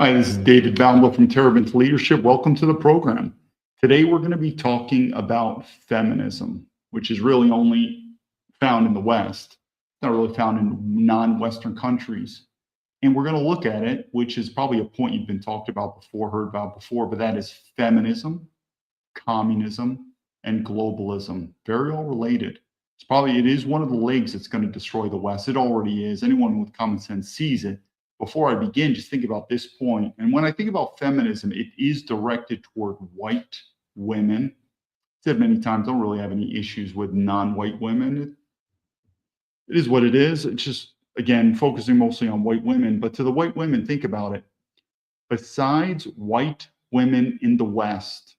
Hi, this is David Baumblatt from Terebinth Leadership. Welcome to the program. Today we're going to be talking about feminism, which is really only found in the West, not really found in non-Western countries. And we're going to look at it, which is probably a point you've been talked about before, heard about before, but that is feminism, communism, and globalism. Very all related. It is one of the legs that's going to destroy the West. It already is. Anyone with common sense sees it. Before I begin, just think about this point. And when I think about feminism, it is directed toward white women. I've said many times, I don't really have any issues with non-white women. It is what it is. It's just, again, focusing mostly on white women. But to the white women, think about it. Besides white women in the West,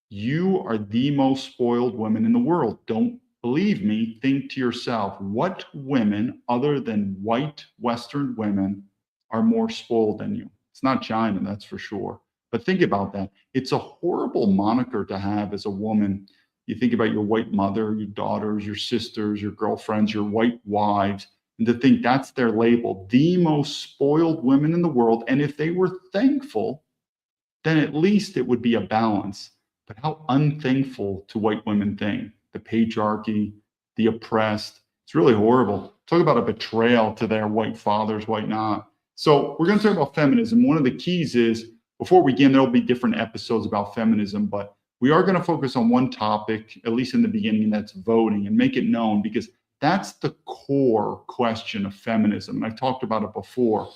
you are the most spoiled women in the world. Don't believe me. Think to yourself, what women other than white Western women are more spoiled than you? It's not China, that's for sure. But think about that. It's a horrible moniker to have as a woman. You think about your white mother, your daughters, your sisters, your girlfriends, your white wives, and to think that's their label, the most spoiled women in the world. And if they were thankful, then at least it would be a balance. But how unthankful to white women think. The patriarchy, the oppressed. It's really horrible. Talk about a betrayal to their white fathers, white not. So we're going to talk about feminism. One of the keys is, before we begin, there'll be different episodes about feminism, but we are going to focus on one topic, at least in the beginning, and that's voting, and make it known, because that's the core question of feminism. And I've talked about it before.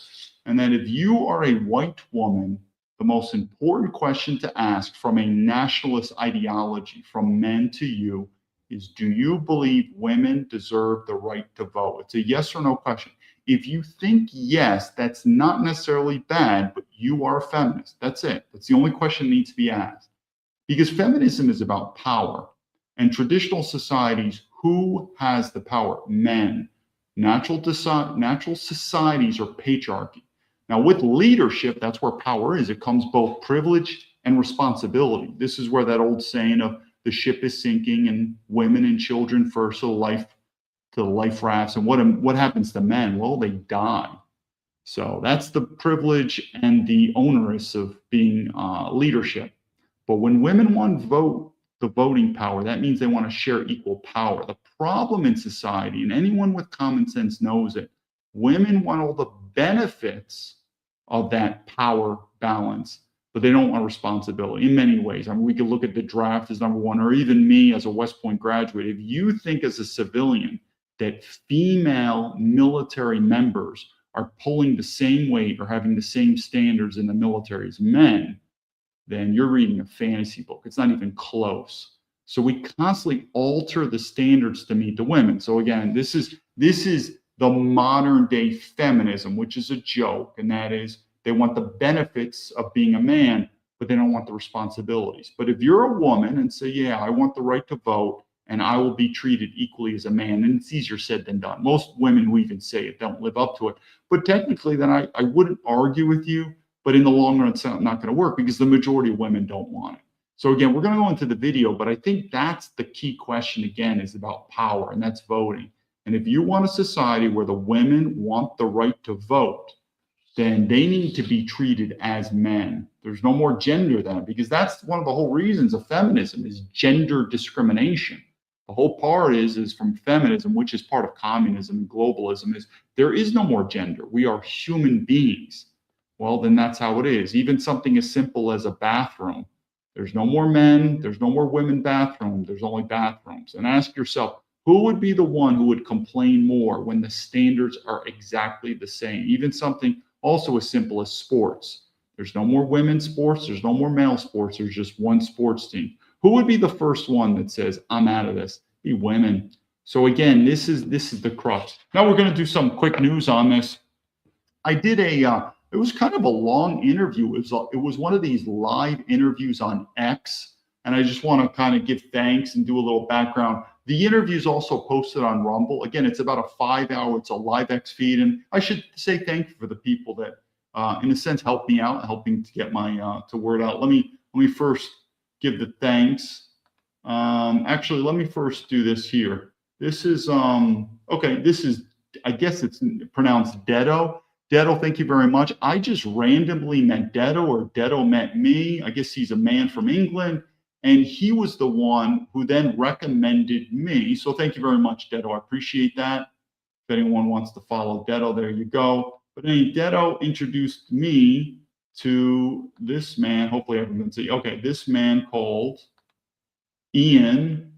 And that if you are a white woman, the most important question to ask from a nationalist ideology, from men to you, is, do you believe women deserve the right to vote? It's a yes or no question. If you think yes, that's not necessarily bad, but you are a feminist. That's it. That's the only question that needs to be asked. Because feminism is about power. And traditional societies, who has the power? Men. Natural societies are patriarchy. Now, with leadership, that's where power is. It comes both privilege and responsibility. This is where that old saying of the ship is sinking and women and children first, so the life rafts. And what happens to men? Well, they die. So that's the privilege and the onerous of being leadership. But when women want to vote, the voting power, that means they want to share equal power. The problem in society, and anyone with common sense knows it, women want all the benefits of that power balance, but they don't want responsibility in many ways. I mean, we could look at the draft as number one, or even me as a West Point graduate. If you think as a civilian that female military members are pulling the same weight or having the same standards in the military as men, then you're reading a fantasy book. It's not even close. So we constantly alter the standards to meet the women. So again, this is the modern day feminism, which is a joke, and that is they want the benefits of being a man, but they don't want the responsibilities. But if you're a woman and say, yeah, I want the right to vote, and I will be treated equally as a man, and it's easier said than done. Most women who even say it don't live up to it. But technically, then I wouldn't argue with you, but in the long run, it's not going to work because the majority of women don't want it. So again, we're going to go into the video, but I think that's the key question again, is about power, and that's voting. And if you want a society where the women want the right to vote, then they need to be treated as men. There's no more gender then, because that's one of the whole reasons of feminism is gender discrimination. The whole part is from feminism, which is part of communism and globalism, is there is no more gender. We are human beings. Well, then that's how it is. Even something as simple as a bathroom. There's no more men, there's no more women bathroom, there's only bathrooms. And ask yourself, who would be the one who would complain more when the standards are exactly the same? Even something also as simple as sports. There's no more women's sports, there's no more male sports, there's just one sports team. Who would be the first one that says, I'm out of this? Be women. So again, this is the crux. Now we're going to do some quick news on this. I did it was kind of a long interview. It was one of these live interviews on X. And I just want to kind of give thanks and do a little background. The interview is also posted on Rumble. Again, it's about a 5-hour, it's a live X feed. And I should say thank you for the people that, in a sense, helped me out, helping to get my to word out. Let me first give the thanks. Actually, let me first do this here. This is okay. This is, I guess it's pronounced Dedo. Dedo, thank you very much. I just randomly met Dedo, or Dedo met me. I guess he's a man from England. And he was the one who then recommended me. So thank you very much, Dedo. I appreciate that. If anyone wants to follow Dedo, there you go. But anyway, Dedo introduced me to this man. Hopefully everyone can see. Okay, this man called Ian.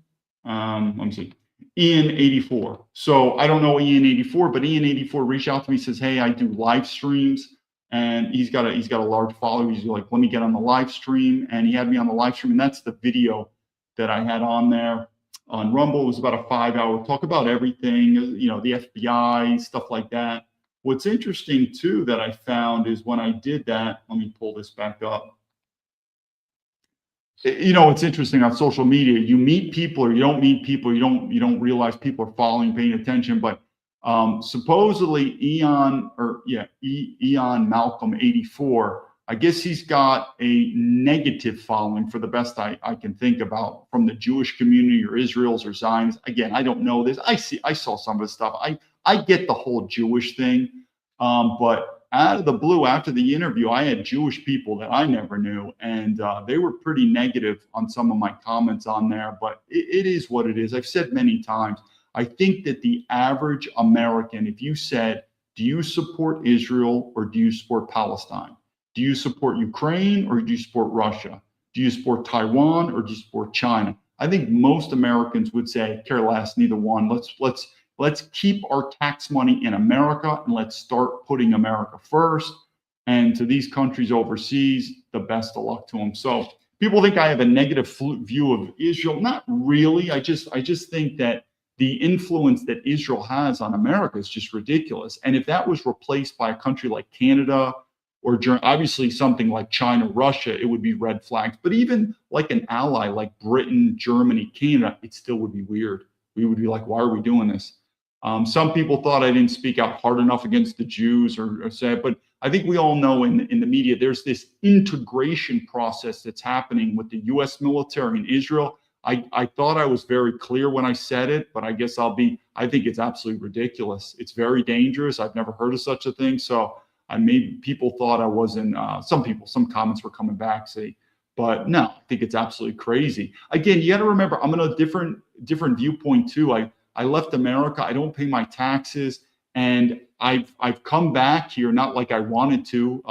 Let me see. Ian 84. So I don't know Ian 84, but Ian 84 reached out to me, says, "Hey, I do live streams." And he's got a large following. He's like, "Let me get on the live stream." And he had me on the live stream. And that's the video that I had on there on Rumble. It was about a 5-hour talk about everything, the FBI, stuff like that. What's interesting too that I found is when I did that, let me pull this back up. It's interesting on social media. You meet people or you don't meet people. You don't realize people are following, paying attention. But supposedly Eon Malcolm 84. I guess he's got a negative following, for the best I can think about, from the Jewish community or Israel's or Zionists. Again, I don't know this. I saw some of the stuff. I get the whole Jewish thing, but out of the blue, after the interview, I had Jewish people that I never knew, and they were pretty negative on some of my comments on there. But it is what it is. I've said many times, I think that the average American, if you said, do you support Israel or do you support Palestine? Do you support Ukraine or do you support Russia? Do you support Taiwan or do you support China? I think most Americans would say, care less, neither one. Let's keep our tax money in America and let's start putting America first. And to these countries overseas, the best of luck to them. So people think I have a negative view of Israel. Not really. I just think that the influence that Israel has on America is just ridiculous. And if that was replaced by a country like Canada, or obviously something like China, Russia, it would be red flags. But even like an ally like Britain, Germany, Canada, it still would be weird. We would be like, why are we doing this? Some people thought I didn't speak out hard enough against the Jews or say, but I think we all know in the media, there's this integration process that's happening with the U.S. military in Israel. I thought I was very clear when I said it, but I guess I think it's absolutely ridiculous. It's very dangerous. I've never heard of such a thing. So people thought I wasn't, some comments were coming back, but no, I think it's absolutely crazy. Again, you got to remember, I'm in a different viewpoint too. I left America. I don't pay my taxes, and I've come back here not like I wanted to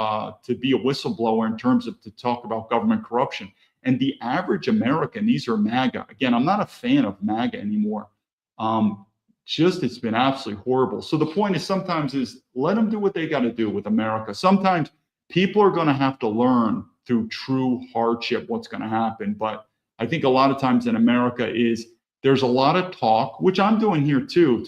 be a whistleblower in terms of to talk about government corruption. And the average American, these are MAGA. Again, I'm not a fan of MAGA anymore. It's been absolutely horrible. So the point is sometimes is let them do what they got to do with America. Sometimes people are going to have to learn through true hardship what's going to happen. But I think a lot of times in America there's a lot of talk, which I'm doing here too,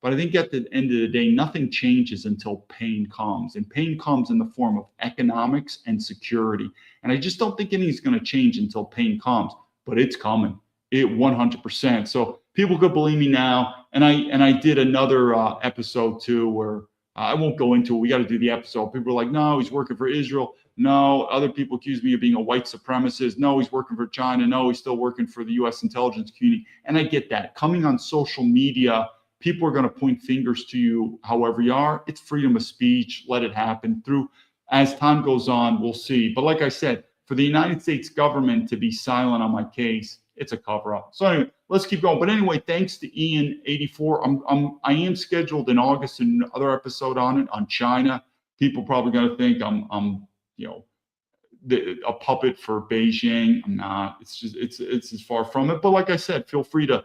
but I think at the end of the day, nothing changes until pain comes. And pain comes in the form of economics and security. And I just don't think anything's going to change until pain comes, but it's coming. It 100%. So people could believe me now. And I did another episode too, where I won't go into it. We got to do the episode. People are like, no, he's working for Israel. No, other people accuse me of being a white supremacist. No, he's working for China. No, he's still working for the U.S. intelligence community. And I get that. Coming on social media, people are going to point fingers to you however you are. It's freedom of speech. Let it happen. As time goes on, we'll see. But like I said, for the United States government to be silent on my case, it's a cover-up. So anyway, let's keep going. But anyway, thanks to Ian 84. I am scheduled in August another episode on China. People probably going to think I'm a puppet for Beijing. I'm not. It's as far from it. But like I said, feel free to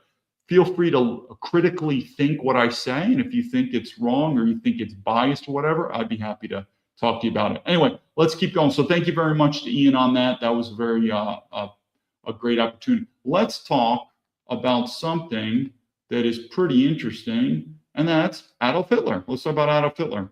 critically think what I say, and if you think it's wrong or you think it's biased or whatever, I'd be happy to talk to you about it. Anyway, let's keep going. So thank you very much to Ian on that. That was very a great opportunity. Let's talk about something that is pretty interesting, and that's Adolf Hitler. Let's talk about Adolf Hitler.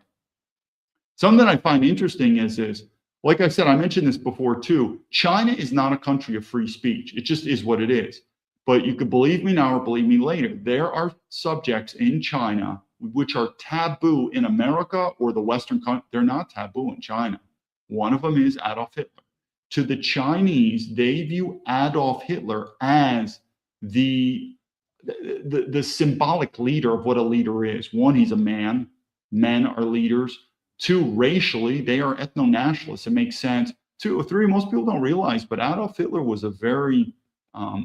Something that I find interesting is, like I said, I mentioned this before too, China is not a country of free speech. It just is what it is. But you could believe me now or believe me later. There are subjects in China which are taboo in America or the Western country. They're not taboo in China. One of them is Adolf Hitler. To the Chinese, they view Adolf Hitler as the symbolic leader of what a leader is. One, he's a man. Men are leaders. 2, racially, they are ethno-nationalists. It makes sense. 2 or 3, most people don't realize, but Adolf Hitler was a very,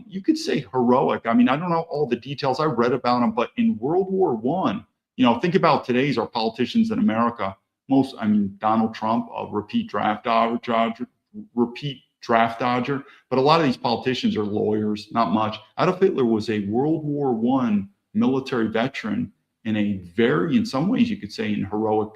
you could say heroic. I mean, I don't know all the details. I read about him, but in World War I, think about today's our politicians in America. Donald Trump, a repeat draft dodger, but a lot of these politicians are lawyers, not much. Adolf Hitler was a World War I military veteran and a very, in some ways, you could say, an heroic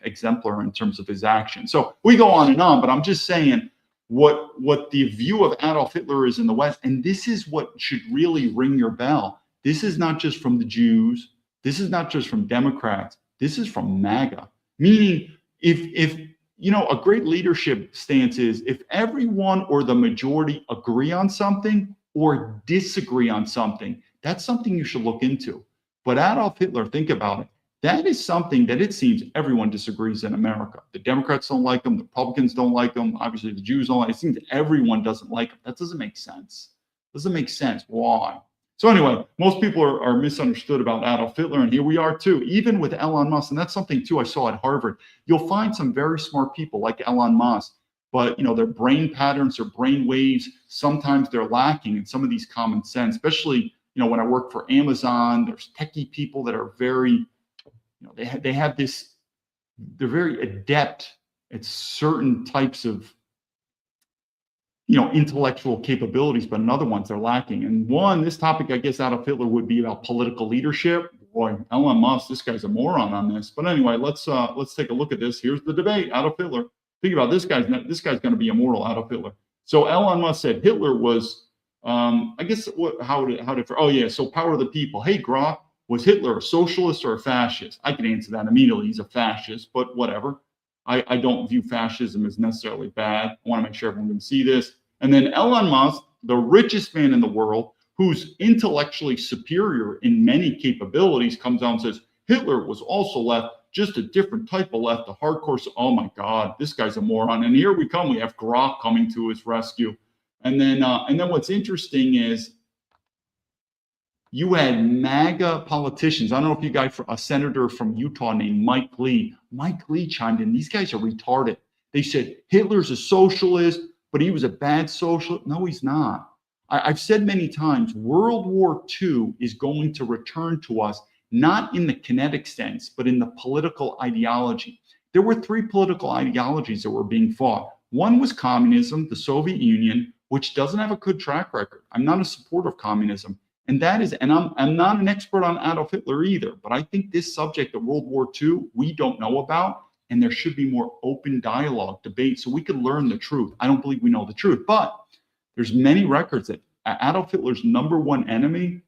exemplar in terms of his action. So we go on and on, but I'm just saying what the view of Adolf Hitler is in the West, and this is what should really ring your bell. This is not just from the Jews. This is not just from Democrats. This is from MAGA. Meaning, if a great leadership stance is if everyone or the majority agree on something or disagree on something, that's something you should look into. But Adolf Hitler, think about it. That is something that it seems everyone disagrees in America. The Democrats don't like him. The Republicans don't like him. Obviously, the Jews don't like him. It seems everyone doesn't like him. That doesn't make sense. Doesn't make sense. Why? So anyway, most people are misunderstood about Adolf Hitler, and here we are too, even with Elon Musk. And that's something too I saw at Harvard. You'll find some very smart people like Elon Musk, but their brain patterns, their brain waves, sometimes they're lacking in some of these common sense, especially when I work for Amazon. There's techie people that are very, they have this, they're very adept at certain types of intellectual capabilities, but in other ones they're lacking. And this topic, I guess, Adolf Hitler would be about political leadership. Boy, Elon Musk, this guy's a moron on this. But anyway, let's take a look at this. Here's the debate. Adolf Hitler. Think about this guy's going to be immortal. Adolf Hitler. So Elon Musk said Hitler was, so power of the people. Hey, Grok, was Hitler a socialist or a fascist? I can answer that immediately. He's a fascist, but whatever. I don't view fascism as necessarily bad. I want to make sure everyone can see this. And then Elon Musk, the richest man in the world, who's intellectually superior in many capabilities, comes out and says, Hitler was also left, just a different type of left, a hardcore. Oh my God, this guy's a moron. And here we come. We have Grok coming to his rescue. And then what's interesting is you had MAGA politicians. I don't know if you guys, a senator from Utah named Mike Lee. Mike Lee chimed in. These guys are retarded. They said Hitler's a socialist, but he was a bad socialist. No, he's not. I've said many times, World War II is going to return to us, not in the kinetic sense, but in the political ideology. There were 3 political ideologies that were being fought. One was communism, the Soviet Union, which doesn't have a good track record. I'm not a supporter of communism. And that is, and I'm not an expert on Adolf Hitler either, but I think this subject of World War II, we don't know about, and there should be more open dialogue, debate, so we can learn the truth. I don't believe we know the truth, but there's many records that Adolf Hitler's number one enemy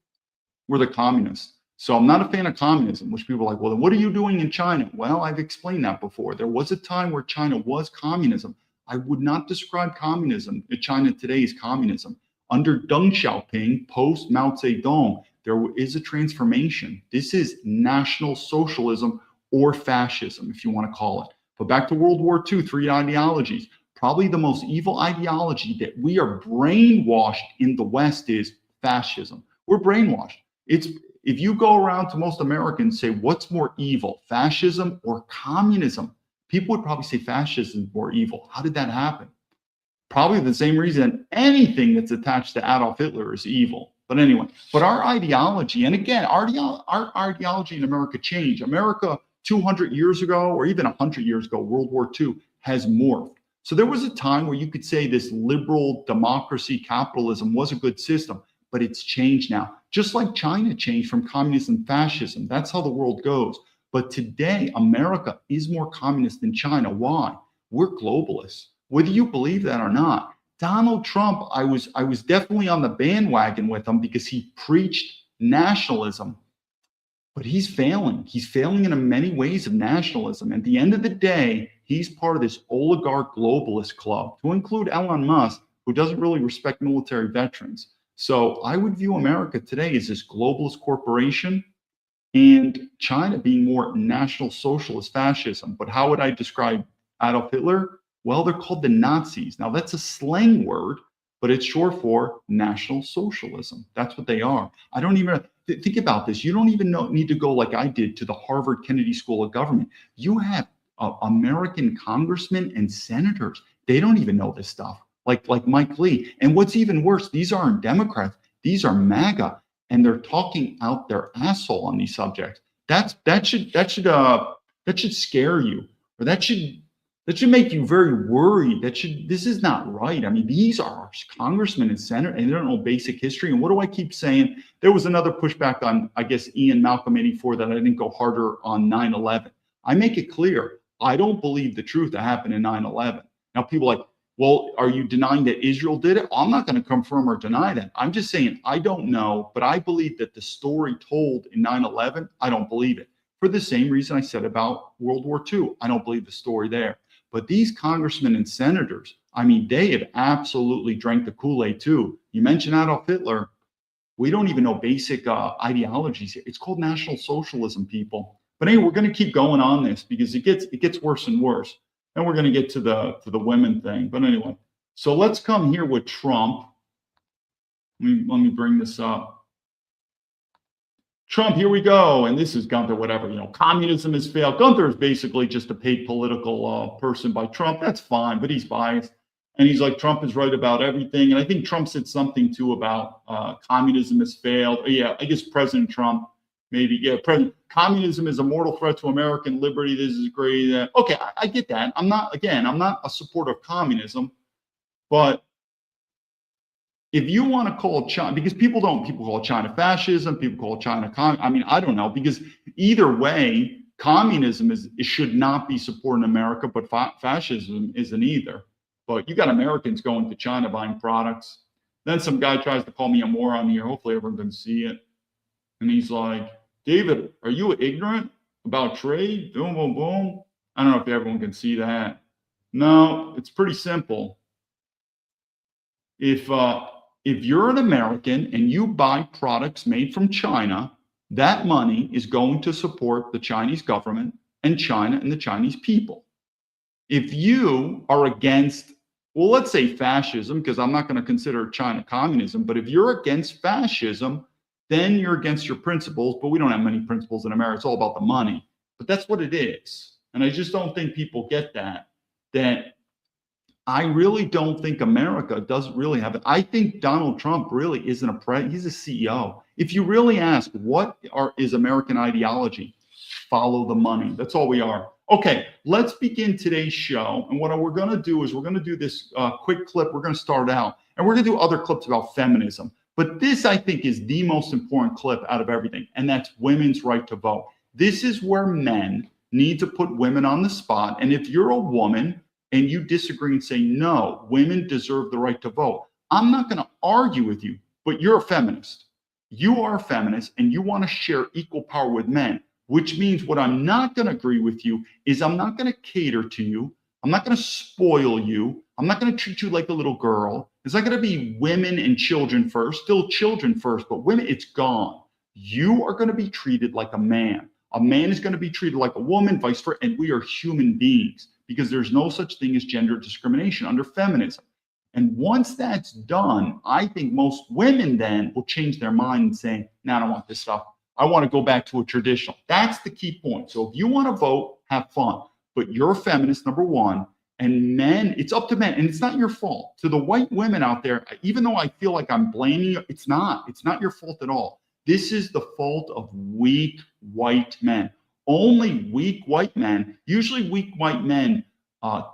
were the communists. So I'm not a fan of communism, which people are like, well, then what are you doing in China? Well, I've explained that before. There was a time where China was communism. I would not describe communism in China today as communism. Under Deng Xiaoping, post Mao Zedong, there is a transformation. This is National Socialism or fascism, if you want to call it. But back to World War II, 3 ideologies. Probably the most evil ideology that we are brainwashed in the West is fascism. We're brainwashed. If you go around to most Americans, say, what's more evil, fascism or communism? People would probably say fascism is more evil. How did that happen? Probably the same reason anything that's attached to Adolf Hitler is evil. But anyway, our ideology, and again, our ideology in America changed. America 200 years ago, or even 100 years ago, World War II, has morphed. So there was a time where you could say this liberal democracy, capitalism was a good system, but it's changed now. Just like China changed from communism and fascism. That's how the world goes. But today, America is more communist than China. Why? We're globalists. Whether you believe that or not, Donald Trump, I was definitely on the bandwagon with him because he preached nationalism, but he's failing. He's failing in many ways of nationalism. At the end of the day, he's part of this oligarch globalist club, to include Elon Musk, who doesn't really respect military veterans. So I would view America today as this globalist corporation and China being more national socialist fascism. But how would I describe Adolf Hitler? Well, they're called the Nazis. Now, that's a slang word, but it's short for National Socialism. That's what they are. I don't even think about this. You don't even need to go like I did to the Harvard Kennedy School of Government. You have American congressmen and senators. They don't even know this stuff, like Mike Lee. And what's even worse, these aren't Democrats. These are MAGA, and they're talking out their asshole on these subjects. That should scare you, or that should make you very worried. This is not right. I mean, these are our congressmen and senators, and they don't know basic history. And what do I keep saying? There was another pushback on, I guess, Ian Malcolm 84 that I didn't go harder on 9/11. I make it clear, I don't believe the truth that happened in 9/11. Now, people are like, well, are you denying that Israel did it? I'm not going to confirm or deny that. I'm just saying, I don't know, but I believe that the story told in 9/11, I don't believe it. For the same reason I said about World War II. I don't believe the story there. But these congressmen and senators, I mean, they have absolutely drank the Kool-Aid too. You mentioned Adolf Hitler. We don't even know basic ideologies. It's called National Socialism, people. But anyway, we're going to keep going on this because it gets worse and worse. And we're going to get to the women thing. But anyway, so let's come here with Trump. Let me bring this up. Trump, here we go. And this is Gunther, whatever, communism has failed. Gunther is basically just a paid political person by Trump. That's fine, but he's biased. And he's like, Trump is right about everything. And I think Trump said something too about communism has failed. Yeah, I guess President Trump, maybe. Yeah, communism is a mortal threat to American liberty. This is great. Okay, I get that. I'm not a supporter of communism, but if you want to call China, because people call China fascism, people call China I don't know, because either way, communism it should not be supported in America, but fascism isn't either. But you got Americans going to China buying products. Then some guy tries to call me a moron here. Hopefully everyone can see it. And he's like, David, are you ignorant about trade? Boom, boom, boom. I don't know if everyone can see that. No, it's pretty simple. If you're an American and you buy products made from China, that money is going to support the Chinese government and China and the Chinese people. If you are against, well, let's say fascism, because I'm not going to consider China communism, but if you're against fascism, then you're against your principles. But we don't have many principles in America. It's all about the money. But that's what it is. And I just don't think people get that I really don't think America doesn't really have it. I think Donald Trump really isn't he's a CEO. If you really ask, what is American ideology? Follow the money. That's all we are. Okay, let's begin today's show. And what we're going to do is we're going to do this quick clip. We're going to start out, and we're going to do other clips about feminism. But this, I think, is the most important clip out of everything, and that's women's right to vote. This is where men need to put women on the spot. And if you're a woman and you disagree and say, no, women deserve the right to vote, I'm not going to argue with you, but you're a feminist. You are a feminist and you want to share equal power with men, which means what I'm not going to agree with you is I'm not going to cater to you. I'm not going to spoil you. I'm not going to treat you like a little girl. It's not going to be women and children first, still children first, but women, it's gone. You are going to be treated like a man. A man is going to be treated like a woman, vice versa, and we are human beings, because there's no such thing as gender discrimination under feminism. And once that's done, I think most women then will change their mind and say, no, I don't want this stuff. I want to go back to a traditional. That's the key point. So if you want to vote, have fun. But you're a feminist, number one. And men, it's up to men. And it's not your fault. To the white women out there, even though I feel like I'm blaming you, it's not. It's not your fault at all. This is the fault of weak white men. Only weak white men, usually weak white men,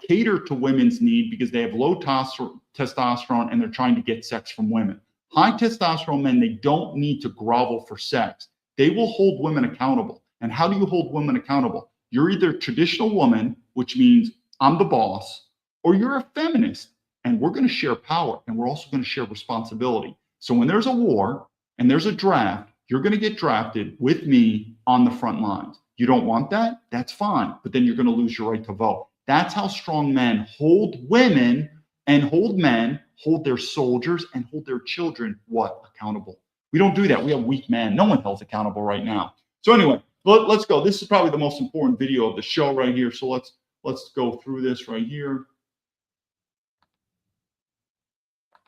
cater to women's need because they have low testosterone and they're trying to get sex from women. High testosterone men, they don't need to grovel for sex. They will hold women accountable. And how do you hold women accountable? You're either a traditional woman, which means I'm the boss, or you're a feminist. And we're going to share power, and we're also going to share responsibility. So when there's a war and there's a draft, you're going to get drafted with me on the front lines. You don't want that? That's fine. But then you're going to lose your right to vote. That's how strong men hold women and hold men, hold their soldiers and hold their children, accountable. We don't do that. We have weak men. No one held accountable right now. So anyway, let's go. This is probably the most important video of the show right here. So let's go through this right here.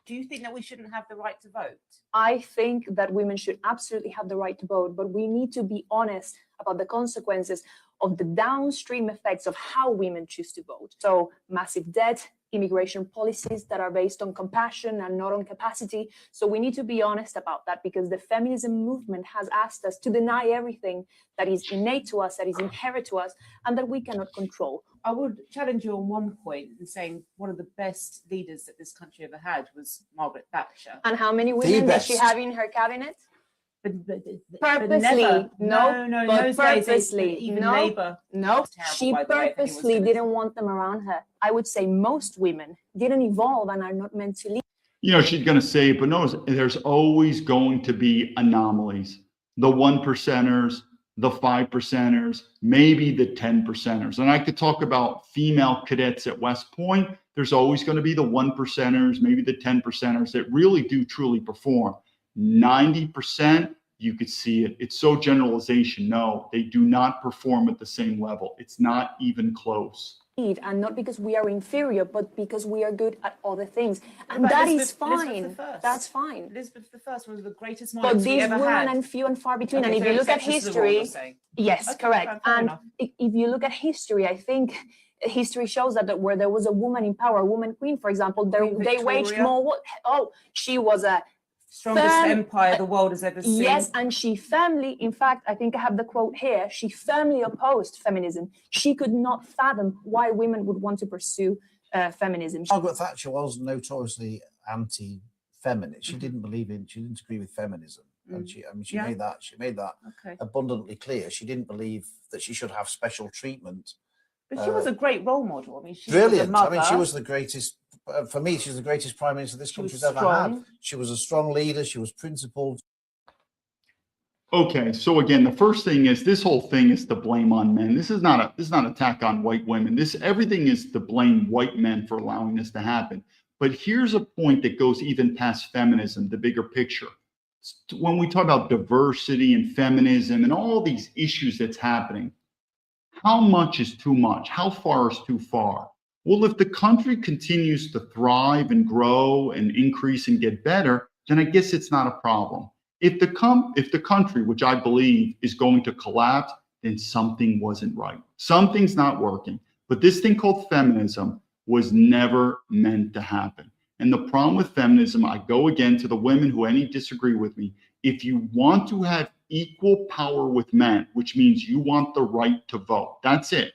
Do you think that we shouldn't have the right to vote? I think that women should absolutely have the right to vote, but we need to be honest about the consequences of the downstream effects of how women choose to vote. So massive debt, immigration policies that are based on compassion and not on capacity. So we need to be honest about that, because the feminism movement has asked us to deny everything that is innate to us, that is inherent to us, and that we cannot control. I would challenge you on one point in saying one of the best leaders that this country ever had was Margaret Thatcher. And how many women did she have in her cabinet? Purposely, she purposely didn't want them around her. I would say most women didn't evolve and are not meant to lead. You know, she's going to say it, but no, there's always going to be anomalies. The 1%ers, the 5%ers, maybe the 10%ers. And I could talk about female cadets at West Point. There's always going to be the 1%ers, maybe the 10%ers that really do truly perform. 90%, you could see it. It's so generalization. No, they do not perform at the same level. It's not even close. And not because we are inferior, but because we are good at other things. And that is fine. That's fine. Elizabeth I was one of the greatest minds we ever had. But these women and few and far between. Okay, and if you look at history, yes, okay, correct. And if you look at history, I think history shows that where there was a woman in power, a woman queen, for example, they waged more. Oh, she was a strongest empire the world has ever seen. Yes, and she firmly, in fact, I think I have the quote here, she firmly opposed feminism. She could not fathom why women would want to pursue feminism. Margaret Thatcher was notoriously anti-feminist. She didn't agree with feminism. And she made that abundantly clear. She didn't believe that she should have special treatment. But she was a great role model. I mean, she's brilliant. I mean, she was the greatest. For me, she's the greatest prime minister this country's ever had. She was a strong leader. She was principled. Okay, so again, the first thing is this whole thing is to blame on men. This is not an attack on white women. Everything is to blame white men for allowing this to happen. But here's a point that goes even past feminism, the bigger picture. When we talk about diversity and feminism and all these issues that's happening, how much is too much? How far is too far? Well, if the country continues to thrive and grow and increase and get better, then I guess it's not a problem. If the country, which I believe is going to collapse, then something wasn't right. Something's not working. But this thing called feminism was never meant to happen. And the problem with feminism, I go again to the women who disagree with me. If you want to have equal power with men, which means you want the right to vote, that's it,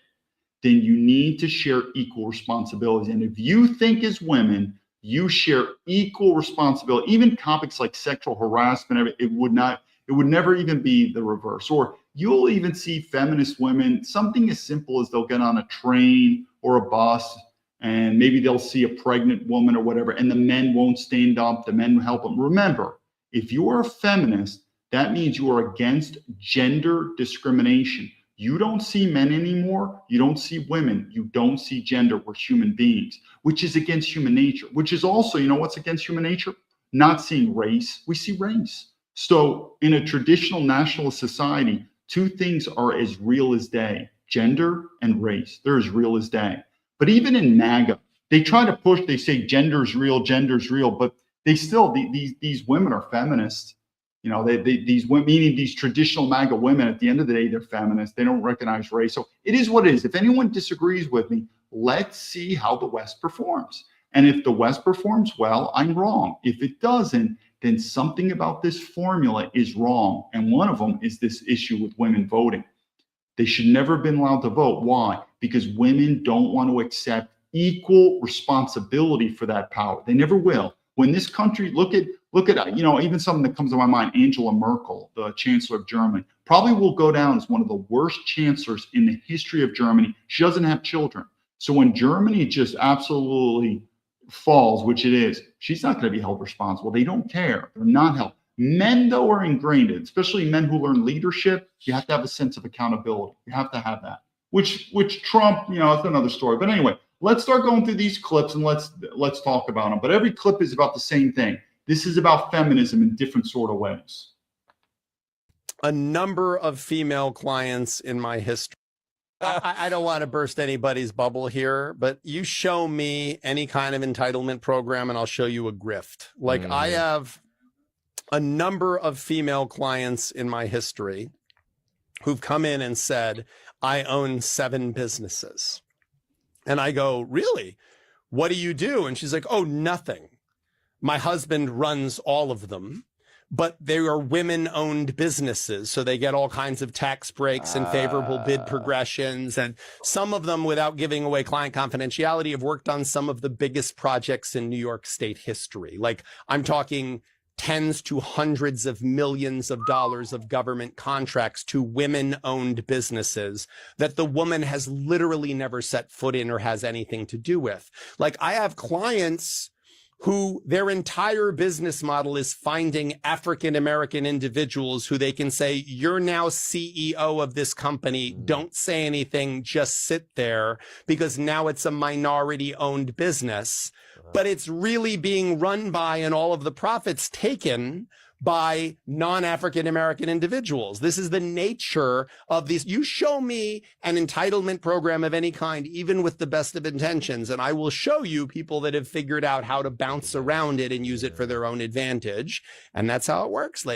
then you need to share equal responsibilities. And if you think as women, you share equal responsibility, even topics like sexual harassment, it would never even be the reverse. Or you'll even see feminist women, something as simple as they'll get on a train or a bus and maybe they'll see a pregnant woman or whatever, and the men won't stand up, the men will help them. Remember, if you are a feminist, that means you are against gender discrimination. You don't see men anymore. You don't see women. You don't see gender. We're human beings, which is against human nature, which is also, you know what's against human nature? Not seeing race. We see race. So in a traditional nationalist society, two things are as real as day, gender and race. They're as real as day. But even in MAGA, they try to push, they say gender's real, but they still, these women are feminists. You know, these women, meaning these traditional MAGA women, at the end of the day, they're feminists. They don't recognize race. So it is what it is. If anyone disagrees with me, let's see how the West performs. And if the West performs well, I'm wrong. If it doesn't, then something about this formula is wrong. And one of them is this issue with women voting. They should never have been allowed to vote. Why? Because women don't want to accept equal responsibility for that power. They never will. When this country, look at, you know, even something that comes to my mind, Angela Merkel, the Chancellor of Germany, probably will go down as one of the worst chancellors in the history of Germany. She doesn't have children. So when Germany just absolutely falls, which it is, she's not going to be held responsible. They don't care. They're not held. Men, though, are ingrained, especially men who learn leadership. You have to have a sense of accountability. You have to have that, which Trump, you know, it's another story. But anyway, let's start going through these clips and let's talk about them. But every clip is about the same thing. This is about feminism in different sort of ways. A number of female clients in my history. I don't want to burst anybody's bubble here, but you show me any kind of entitlement program and I'll show you a grift. Like I have a number of female clients in my history who've come in and said, I own 7 businesses. And I go, really? What do you do? And she's like, oh, nothing. My husband runs all of them, but they are women-owned businesses. So they get all kinds of tax breaks and favorable bid progressions. And some of them, without giving away client confidentiality, have worked on some of the biggest projects in New York State history. Like, I'm talking tens to hundreds of millions of dollars of government contracts to women-owned businesses that the woman has literally never set foot in or has anything to do with. Like, I have clients who their entire business model is finding African-American individuals who they can say, you're now CEO of this company. Don't say anything, just sit there, because now it's a minority-owned business. But it's really being run by, and all of the profits taken by non-African-American individuals. This is the nature of these. You show me an entitlement program of any kind, even with the best of intentions, and I will show you people that have figured out how to bounce around it and use it for their own advantage. And that's how it works.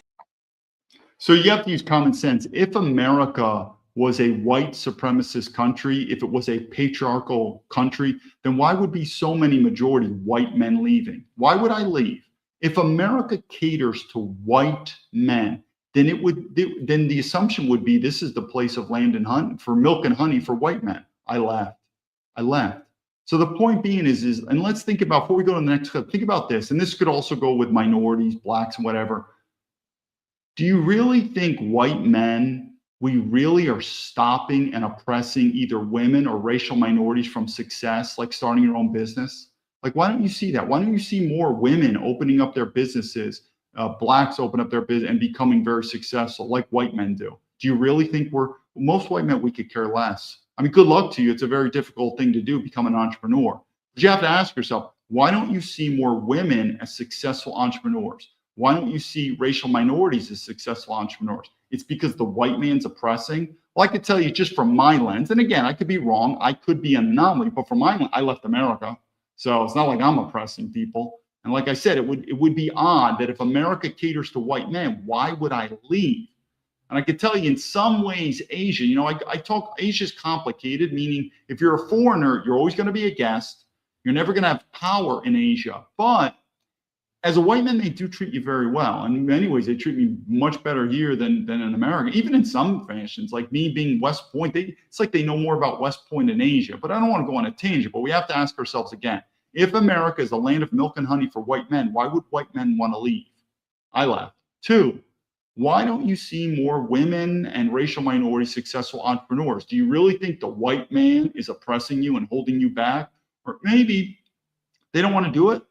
So you have to use common sense. If America was a white supremacist country, if it was a patriarchal country, then why would be so many majority white men leaving? Why would I leave? If America caters to white men, then then the assumption would be this is the place of land and honey for milk and honey for white men. I left. So the point being is, and let's think about, before we go to the next clip, think about this, and this could also go with minorities, blacks, and whatever. Do you really think white men, we really are stopping and oppressing either women or racial minorities from success, like starting your own business? Like, why don't you see that? Why don't you see more women opening up their businesses, blacks open up their business and becoming very successful like white men do? Do you really think most white men, we could care less? I mean, good luck to you. It's a very difficult thing to do, become an entrepreneur. But you have to ask yourself, why don't you see more women as successful entrepreneurs? Why don't you see racial minorities as successful entrepreneurs? It's because the white man's oppressing. Well, I could tell you just from my lens, and again, I could be wrong. I could be an anomaly, but from my lens, I left America. So it's not like I'm oppressing people. And like I said, it would be odd that if America caters to white men, why would I leave? And I could tell you in some ways, Asia, Asia's complicated, meaning if you're a foreigner, you're always going to be a guest. You're never going to have power in Asia. But as a white man, they do treat you very well. And in many ways, they treat me much better here than in America, even in some fashions, like me being West Point. It's like they know more about West Point in Asia. But I don't want to go on a tangent, but we have to ask ourselves again, if America is a land of milk and honey for white men, why would white men want to leave? I left. 2, why don't you see more women and racial minority successful entrepreneurs? Do you really think the white man is oppressing you and holding you back? Or maybe they don't want to do it.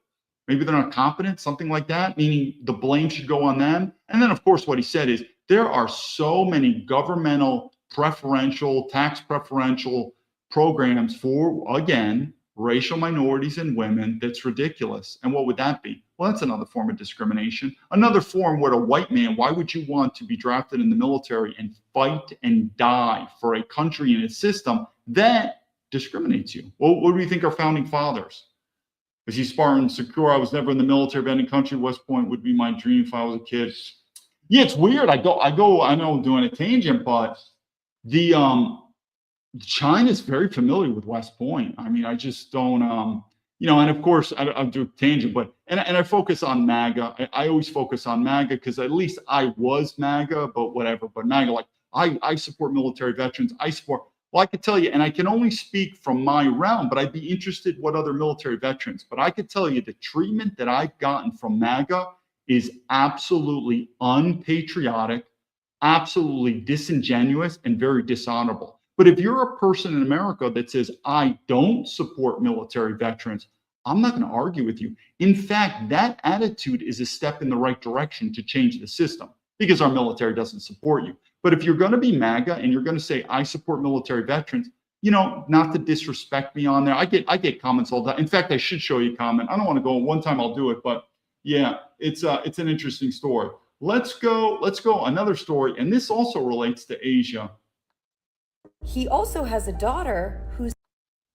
Maybe they're not competent, something like that, meaning the blame should go on them. And then, of course, what he said is there are so many governmental preferential, tax preferential programs for, again, racial minorities and women that's ridiculous. And what would that be? Well, that's another form of discrimination. Another form where a white man, why would you want to be drafted in the military and fight and die for a country and its system that discriminates you? Well, what do we think our founding fathers? Is he Spartan secure? I was never in the military of any country. West Point would be my dream if I was a kid. Yeah, it's weird. I know I'm doing a tangent, but China's very familiar with West Point. I mean, I just don't, and of course I'll do a tangent, but, and I focus on MAGA. I always focus on MAGA because at least I was MAGA, but whatever, but MAGA, like I support military veterans. Well, I could tell you, and I can only speak from my realm, but I'd be interested what other military veterans, but I could tell you the treatment that I've gotten from MAGA is absolutely unpatriotic, absolutely disingenuous, and very dishonorable. But if you're a person in America that says, I don't support military veterans, I'm not going to argue with you. In fact, that attitude is a step in the right direction to change the system because our military doesn't support you. But if you're going to be MAGA and you're going to say, I support military veterans, not to disrespect me on there. I get comments all the time. In fact, I should show you a comment. I don't want to go one time, I'll do it. But yeah, it's an interesting story. Let's go another story. And this also relates to Asia. He also has a daughter who's...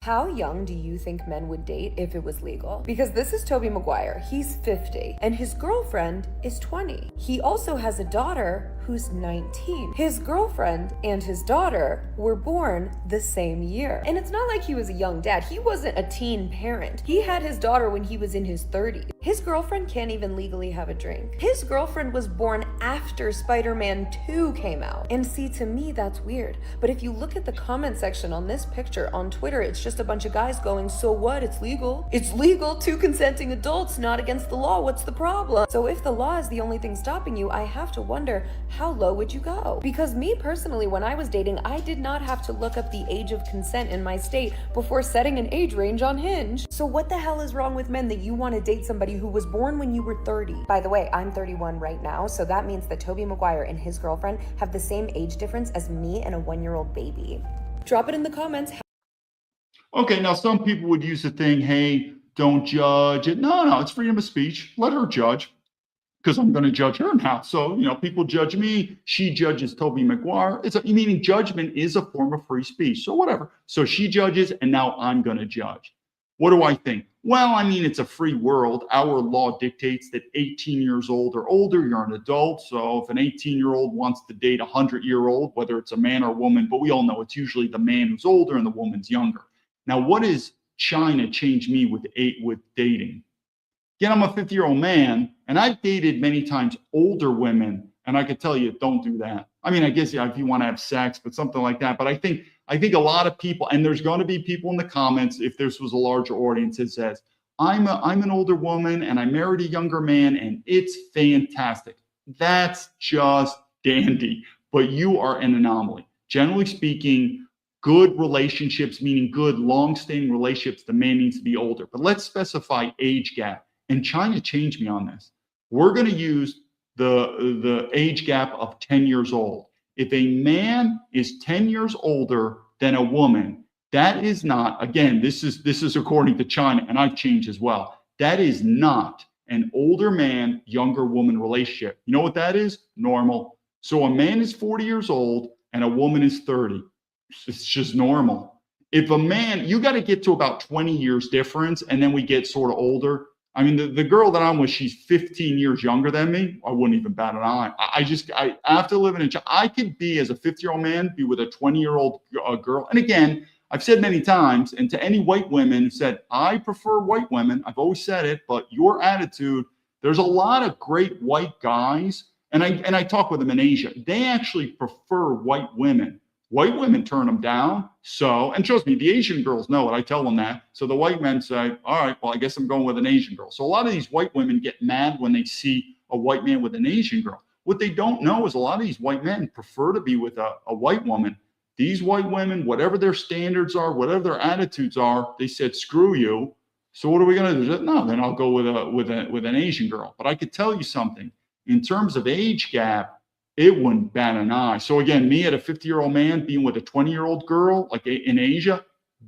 How young do you think men would date if it was legal? Because this is Tobey Maguire. He's 50 and his girlfriend is 20. He also has a daughter who who's 19. His girlfriend and his daughter were born the same year. And it's not like he was a young dad. He wasn't a teen parent. He had his daughter when he was in his 30s. His girlfriend can't even legally have a drink. His girlfriend was born after Spider-Man 2 came out. And see, to me, that's weird. But if you look at the comment section on this picture on Twitter, it's just a bunch of guys going, so what? It's legal. It's legal. Two consenting adults, not against the law. What's the problem? So if the law is the only thing stopping you, I have to wonder, how low would you go? Because me personally, when I was dating, I did not have to look up the age of consent in my state before setting an age range on Hinge. So what the hell is wrong with men that you want to date somebody who was born when you were 30? By the way, I'm 31 right now, so that means that Tobey Maguire and his girlfriend have the same age difference as me and a 1-year-old baby. Drop it in the comments. Okay, now some people would use the thing, hey, don't judge it. No, it's freedom of speech. Let her judge, because I'm going to judge her now. So, people judge me. She judges Tobey Maguire. Meaning judgment is a form of free speech. So whatever. So she judges, and now I'm going to judge. What do I think? Well, it's a free world. Our law dictates that 18 years old or older, you're an adult. So if an 18-year-old wants to date a 100-year-old, whether it's a man or a woman, but we all know it's usually the man who's older and the woman's younger. Now, what has China changed me with dating? Again, I'm a 50-year-old man, and I've dated many times older women, and I could tell you, don't do that. I guess if you want to have sex, but something like that. But I think a lot of people, and there's going to be people in the comments, if this was a larger audience, that says, I'm an older woman, and I married a younger man, and it's fantastic. That's just dandy. But you are an anomaly. Generally speaking, good relationships, meaning good long-standing relationships, the man needs to be older. But let's specify age gap. And China changed me on this. We're going to use the age gap of 10 years old. If a man is 10 years older than a woman, that is not, again, this is according to China, and I've changed as well. That is not an older man, younger woman relationship. You know what that is? Normal. So a man is 40 years old and a woman is 30. It's just normal. If a man, you got to get to about 20 years difference, and then we get sort of older. The girl that I'm with, she's 15 years younger than me. I wouldn't even bat an eye. I after living in China, I could be, as a 50-year-old man, be with a 20-year-old girl. And again, I've said many times, and to any white women who said, I prefer white women, I've always said it, but your attitude, there's a lot of great white guys, and I talk with them in Asia. They actually prefer white women. White women turn them down. So, and trust me, the Asian girls know it. I tell them that. So the white men say, all right, well, I guess I'm going with an Asian girl. So a lot of these white women get mad when they see a white man with an Asian girl. What they don't know is a lot of these white men prefer to be with a white woman. These white women, whatever their standards are, whatever their attitudes are, they said, screw you. So what are we going to do? No, then I'll go with an Asian girl. But I could tell you something. In terms of age gap, it wouldn't bat an eye. So again, me at a 50-year-old man being with a 20-year-old girl, like in Asia,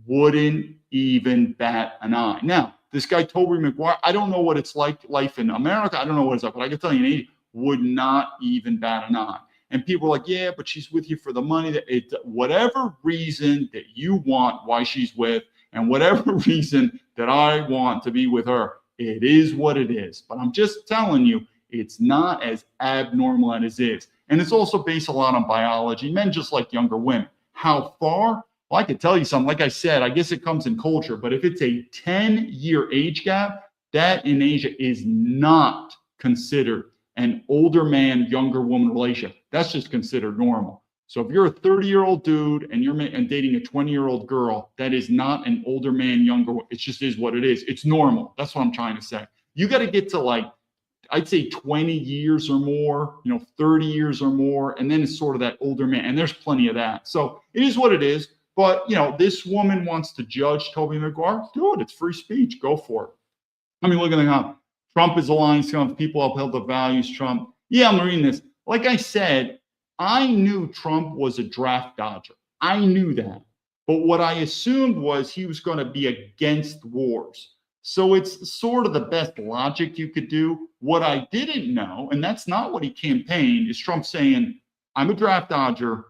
wouldn't even bat an eye. Now, this guy, Tobey Maguire, I don't know what it's like life in America. I don't know what it's like, but I can tell you in Asia, would not even bat an eye. And people are like, yeah, but she's with you for the money. Whatever reason that you want why she's with, and whatever reason that I want to be with her, it is what it is. But I'm just telling you, it's not as abnormal as it is. And it's also based a lot on biology. Men just like younger women. How far? Well, I could tell you something. Like I said, I guess it comes in culture. But if it's a 10-year age gap, that in Asia is not considered an older man, younger woman relationship. That's just considered normal. So if you're a 30-year-old dude and you're dating a 20-year-old girl, that is not an older man, younger. It just is what it is. It's normal. That's what I'm trying to say. You got to get to I'd say 20 years or more, 30 years or more. And then it's sort of that older man. And there's plenty of that. So it is what it is. But, this woman wants to judge Tobey Maguire. Do it. It's free speech. Go for it. Look at the comment. Trump is aligning some people upheld the values. Trump. Yeah, I'm reading this. Like I said, I knew Trump was a draft dodger. I knew that. But what I assumed was he was going to be against wars. So it's sort of the best logic you could do. What I didn't know, and that's not what he campaigned, is Trump saying, I'm a draft dodger,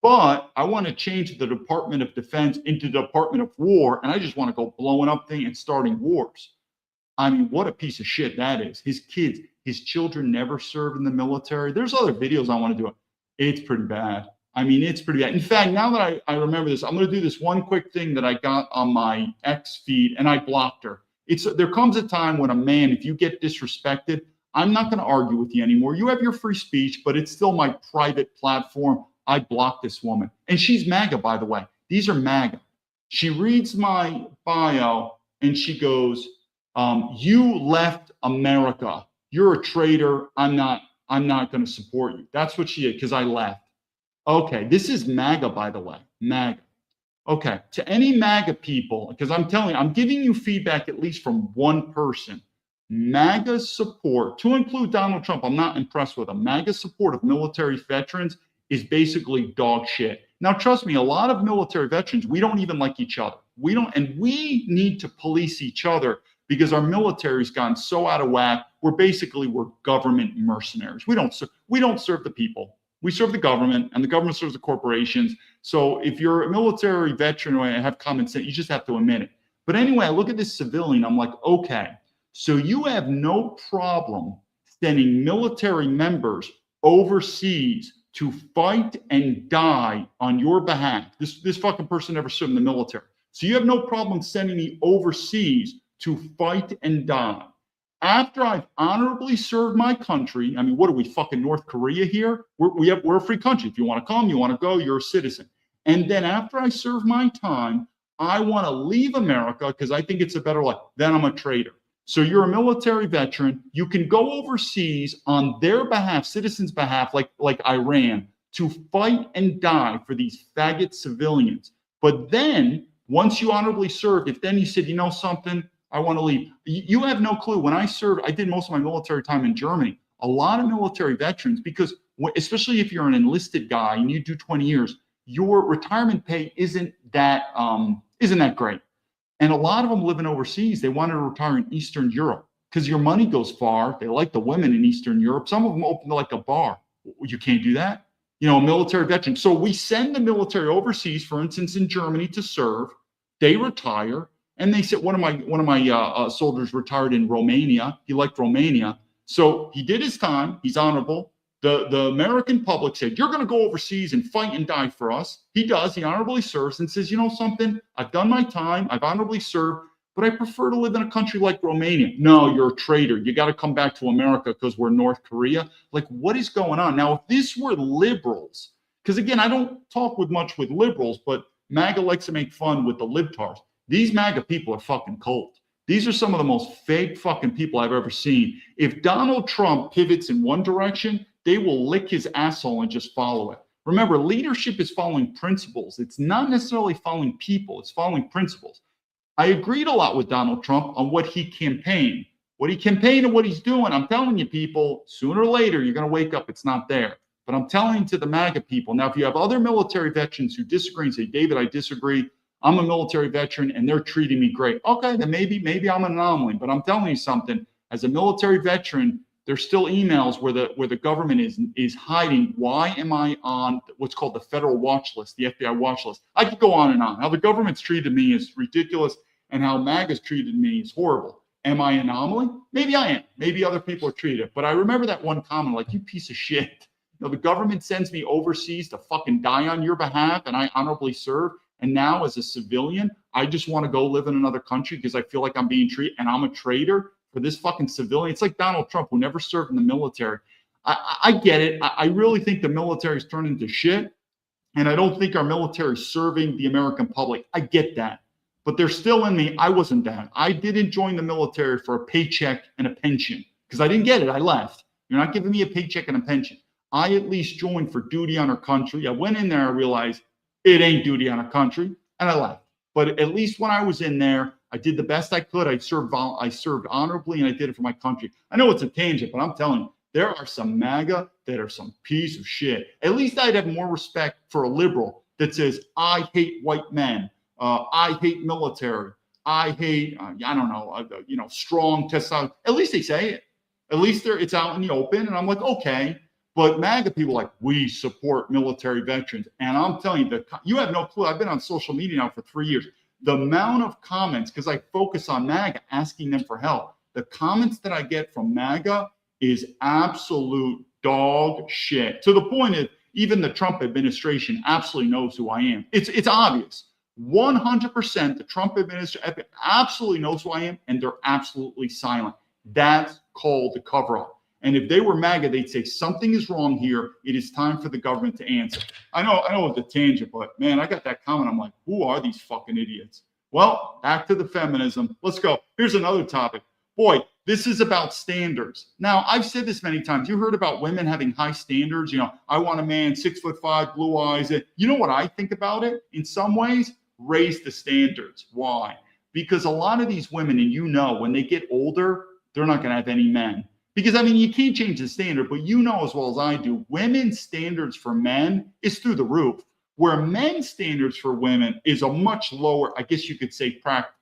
but I want to change the Department of Defense into the Department of War, and I just want to go blowing up things and starting wars. What a piece of shit that is. His kids, his children never served in the military. There's other videos I want to do. It's pretty bad. I mean, it's pretty bad. In fact, now that I remember this, I'm going to do this one quick thing that I got on my X feed, and I blocked her. There comes a time when a man, if you get disrespected, I'm not going to argue with you anymore. You have your free speech, but it's still my private platform. I blocked this woman. And she's MAGA, by the way. These are MAGA. She reads my bio and she goes, you left America. You're a traitor. I'm not going to support you. That's what she did, because I left. Okay, this is MAGA, by the way, MAGA. Okay, to any MAGA people, because I'm telling you, I'm giving you feedback at least from one person. MAGA support, to include Donald Trump, I'm not impressed with him. MAGA support of military veterans is basically dog shit. Now, trust me, a lot of military veterans, we don't even like each other. We need to police each other because our military's gone so out of whack. We're government mercenaries. We don't serve the people. We serve the government, and the government serves the corporations. So if you're a military veteran or have common sense, you just have to admit it. But anyway, I look at this civilian, I'm like, okay, so you have no problem sending military members overseas to fight and die on your behalf. This fucking person never served in the military. So you have no problem sending me overseas to fight and die. After I've honorably served my country, I mean, what are we, fucking North Korea here? We're a free country. If you want to come, you want to go, you're a citizen. And then after I serve my time, I want to leave America because I think it's a better life. Then I'm a traitor. So you're a military veteran. You can go overseas on their behalf, citizens' behalf, like Iran, to fight and die for these faggot civilians. But then once you honorably served, if then you said, you know something, I want to leave. You have no clue. When I served, I did most of my military time in Germany. A lot of military veterans, because especially if you're an enlisted guy and you do 20 years, your retirement pay isn't that great. And a lot of them living overseas, they wanted to retire in Eastern Europe because your money goes far. They like the women in Eastern Europe. Some of them open like a bar. You can't do that. You know, a military veteran. So we send the military overseas, for instance, in Germany to serve. They retire. And they said, one of my soldiers retired in Romania. He liked Romania. So he did his time. He's honorable. The American public said, you're going to go overseas and fight and die for us. He does. He honorably serves and says, you know something? I've done my time. I've honorably served, but I prefer to live in a country like Romania. No, you're a traitor. You got to come back to America because we're North Korea. Like, what is going on? Now, if this were liberals, because again, I don't talk much with liberals, but MAGA likes to make fun with the libtards. These MAGA people are fucking cold. These are some of the most fake fucking people I've ever seen. If Donald Trump pivots in one direction, they will lick his asshole and just follow it. Remember, leadership is following principles. It's not necessarily following people. It's following principles. I agreed a lot with Donald Trump on what he campaigned. What he campaigned and what he's doing, I'm telling you people, sooner or later, you're going to wake up, it's not there. But I'm telling you to the MAGA people. Now, if you have other military veterans who disagree and say, David, I disagree. I'm a military veteran and they're treating me great. Okay, then maybe I'm an anomaly. But I'm telling you something, as a military veteran, there's still emails where the government is hiding. Why am I on what's called the federal watch list, the FBI watch list? I could go on and on. How the government's treated me is ridiculous, and how MAGA's treated me is horrible. Am I an anomaly? Maybe I am. Maybe other people are treated. But I remember that one comment, like, you piece of shit. You know, the government sends me overseas to fucking die on your behalf, and I honorably serve. And now, as a civilian, I just want to go live in another country because I feel like I'm being treated, and I'm a traitor for this fucking civilian. It's like Donald Trump, who never served in the military. I get it. I really think the military's turned into shit, and I don't think our military's serving the American public. I get that. But they're still in me. I wasn't that. I didn't join the military for a paycheck and a pension because I didn't get it. I left. You're not giving me a paycheck and a pension. I at least joined for duty on our country. I went in there, I realized it ain't duty on our country, and I left. But at least when I was in there, I did the best I could. I served honorably, and I did it for my country. I know it's a tangent, but I'm telling you, there are some MAGA that are some piece of shit. At least I'd have more respect for a liberal that says, I hate white men. I hate military. I hate, strong testosterone. At least they say it. At least it's out in the open. And I'm like, okay. But MAGA people are like, we support military veterans. And I'm telling you, you have no clue. I've been on social media now for 3 years. The amount of comments, because I focus on MAGA, asking them for help. The comments that I get from MAGA is absolute dog shit, to the point that even the Trump administration absolutely knows who I am. It's obvious. 100% the Trump administration absolutely knows who I am, and they're absolutely silent. That's called the cover-up. And if they were MAGA, they'd say something is wrong here. It is time for the government to answer. I know it's a tangent, but man, I got that comment. I'm like, who are these fucking idiots? Well, back to the feminism. Let's go. Here's another topic. Boy, this is about standards. Now, I've said this many times. You heard about women having high standards. You know, I want a man 6'5", blue eyes. You know what I think about it? In some ways, raise the standards. Why? Because a lot of these women, and you know, when they get older, they're not going to have any men. Because, I mean, you can't change the standard, but you know as well as I do, women's standards for men is through the roof, where men's standards for women is a much lower, I guess you could say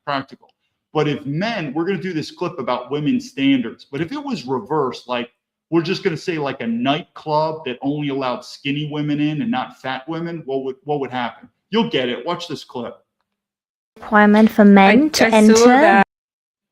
practical. But if men, we're going to do this clip about women's standards, but if it was reversed, like we're just going to say like a nightclub that only allowed skinny women in and not fat women, what would happen? You'll get it. Watch this clip. Requirement for men to enter.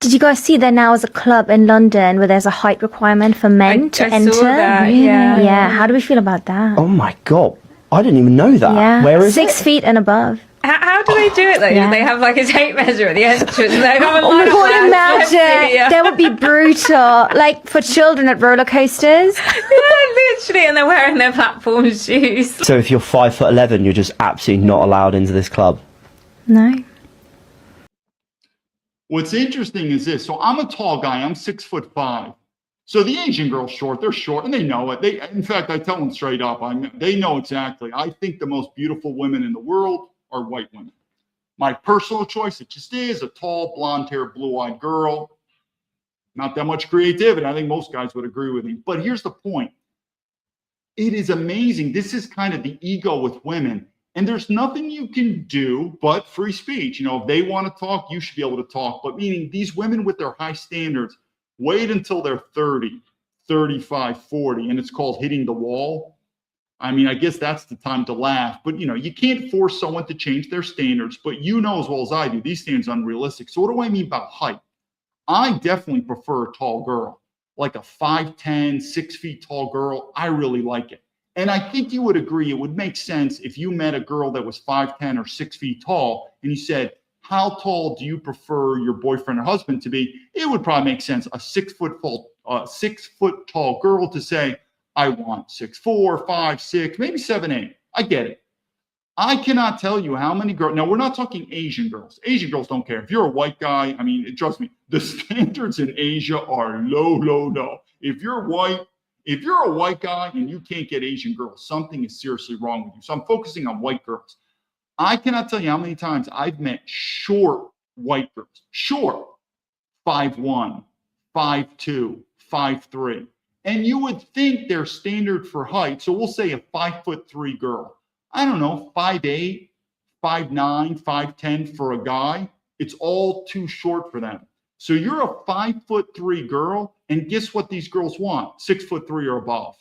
Did you guys see there now is a club in London where there's a height requirement for men to enter? Saw that, yeah. Yeah. How do we feel about that? Oh my God. I didn't even know that. Yeah. Where is 6 feet and above. How do they do it though? Yeah. They have like a tape measure at the entrance. They have oh my God, imagine. That would be brutal. Like for children at roller coasters. Yeah, literally. And they're wearing their platform shoes. So if you're 5'11", you're just absolutely not allowed into this club? No. What's interesting is this. So I'm a tall guy. I'm 6'5". So the Asian girls short. They're short, and they know it. In fact, I tell them straight up. They know exactly. I think the most beautiful women in the world are white women. My personal choice, it just is a tall, blonde-haired, blue-eyed girl. Not that much creativity. I think most guys would agree with me. But here's the point. It is amazing. This is kind of the ego with women. And there's nothing you can do but free speech. You know, if they want to talk, you should be able to talk. But meaning these women with their high standards, wait until they're 30, 35, 40, and it's called hitting the wall. I mean, I guess that's the time to laugh. But, you know, you can't force someone to change their standards. But you know as well as I do, these standards are unrealistic. So what do I mean about height? I definitely prefer a tall girl, like a 5'10", 6 feet tall girl. I really like it. And I think you would agree it would make sense if you met a girl that was 5'10" or 6 feet tall and you said, how tall do you prefer your boyfriend or husband to be? It would probably make sense. A 6 foot tall girl to say, I want 6'4", 5', 6", maybe 7', 8". I get it. I cannot tell you how many girls. Now, we're not talking Asian girls. Asian girls don't care. If you're a white guy, I mean, trust me, the standards in Asia are low, low, low. If you're a white guy and you can't get Asian girls, something is seriously wrong with you. So I'm focusing on white girls. I cannot tell you how many times I've met short white girls, short, 5'1", 5'2", 5'3". And you would think their standard for height, so we'll say a 5'3" girl, I don't know, 5'8", 5'9", 5'10" for a guy, it's all too short for them. So you're a 5'3" girl, and guess what these girls want? 6'3" or above.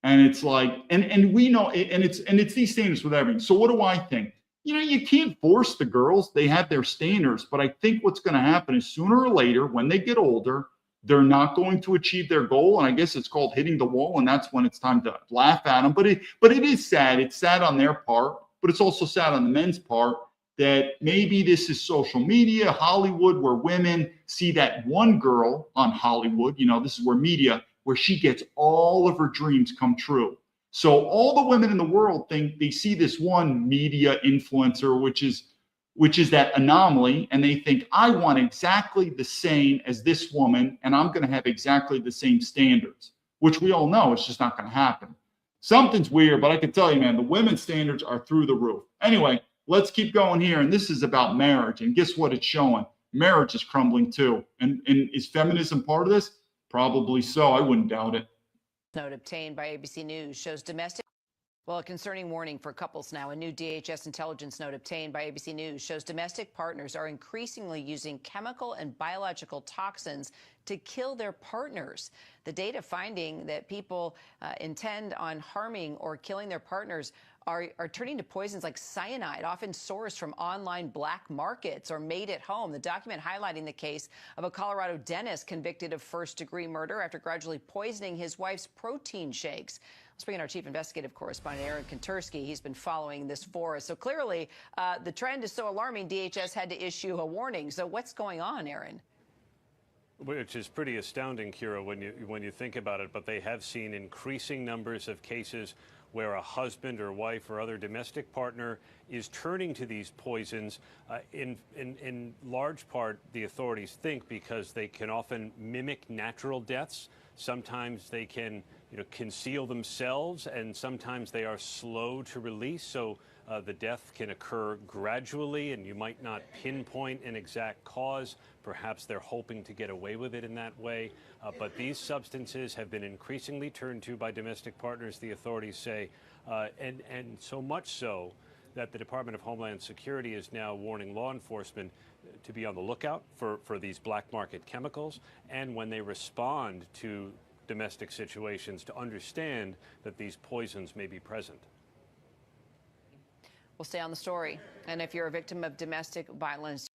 And it's like, and we know, and it's these standards with everything. So what do I think? You know, you can't force the girls. They have their standards, but I think what's going to happen is sooner or later, when they get older, they're not going to achieve their goal. And I guess it's called hitting the wall. And that's when it's time to laugh at them. But it is sad. It's sad on their part, but it's also sad on the men's part that maybe this is social media, Hollywood, where women see that one girl on Hollywood, you know, this is where media, where she gets all of her dreams come true. So all the women in the world think they see this one media influencer, which is that anomaly. And they think, I want exactly the same as this woman, and I'm going to have exactly the same standards, which we all know it's just not going to happen. Something's weird, but I can tell you, man, the women's standards are through the roof. Anyway, let's keep going here. And this is about marriage. And guess what it's showing? Marriage is crumbling too. And is feminism part of this? Probably so. I wouldn't doubt it. Note obtained by ABC News shows domestic. Well, a concerning warning for couples now. A new DHS intelligence note obtained by ABC News shows domestic partners are increasingly using chemical and biological toxins to kill their partners. The data finding that people intend on harming or killing their partners are turning to poisons like cyanide, often sourced from online black markets or made at home. The document highlighting the case of a Colorado dentist convicted of first-degree murder after gradually poisoning his wife's protein shakes. Let's bring in our chief investigative correspondent, Aaron Kontursky. He's been following this for us. So clearly, the trend is so alarming, DHS had to issue a warning. So what's going on, Aaron? Which is pretty astounding, Kira, when you think about it. But they have seen increasing numbers of cases where a husband or wife or other domestic partner is turning to these poisons, in large part, the authorities think, because they can often mimic natural deaths. Sometimes they can, conceal themselves, and sometimes they are slow to release. So the death can occur gradually, and you might not pinpoint an exact cause. Perhaps they're hoping to get away with it in that way. But these substances have been increasingly turned to by domestic partners, the authorities say, and so much so that the Department of Homeland Security is now warning law enforcement to be on the lookout for these black market chemicals, and when they respond to domestic situations, to understand that these poisons may be present. We'll stay on the story. And if you're a victim of domestic violence,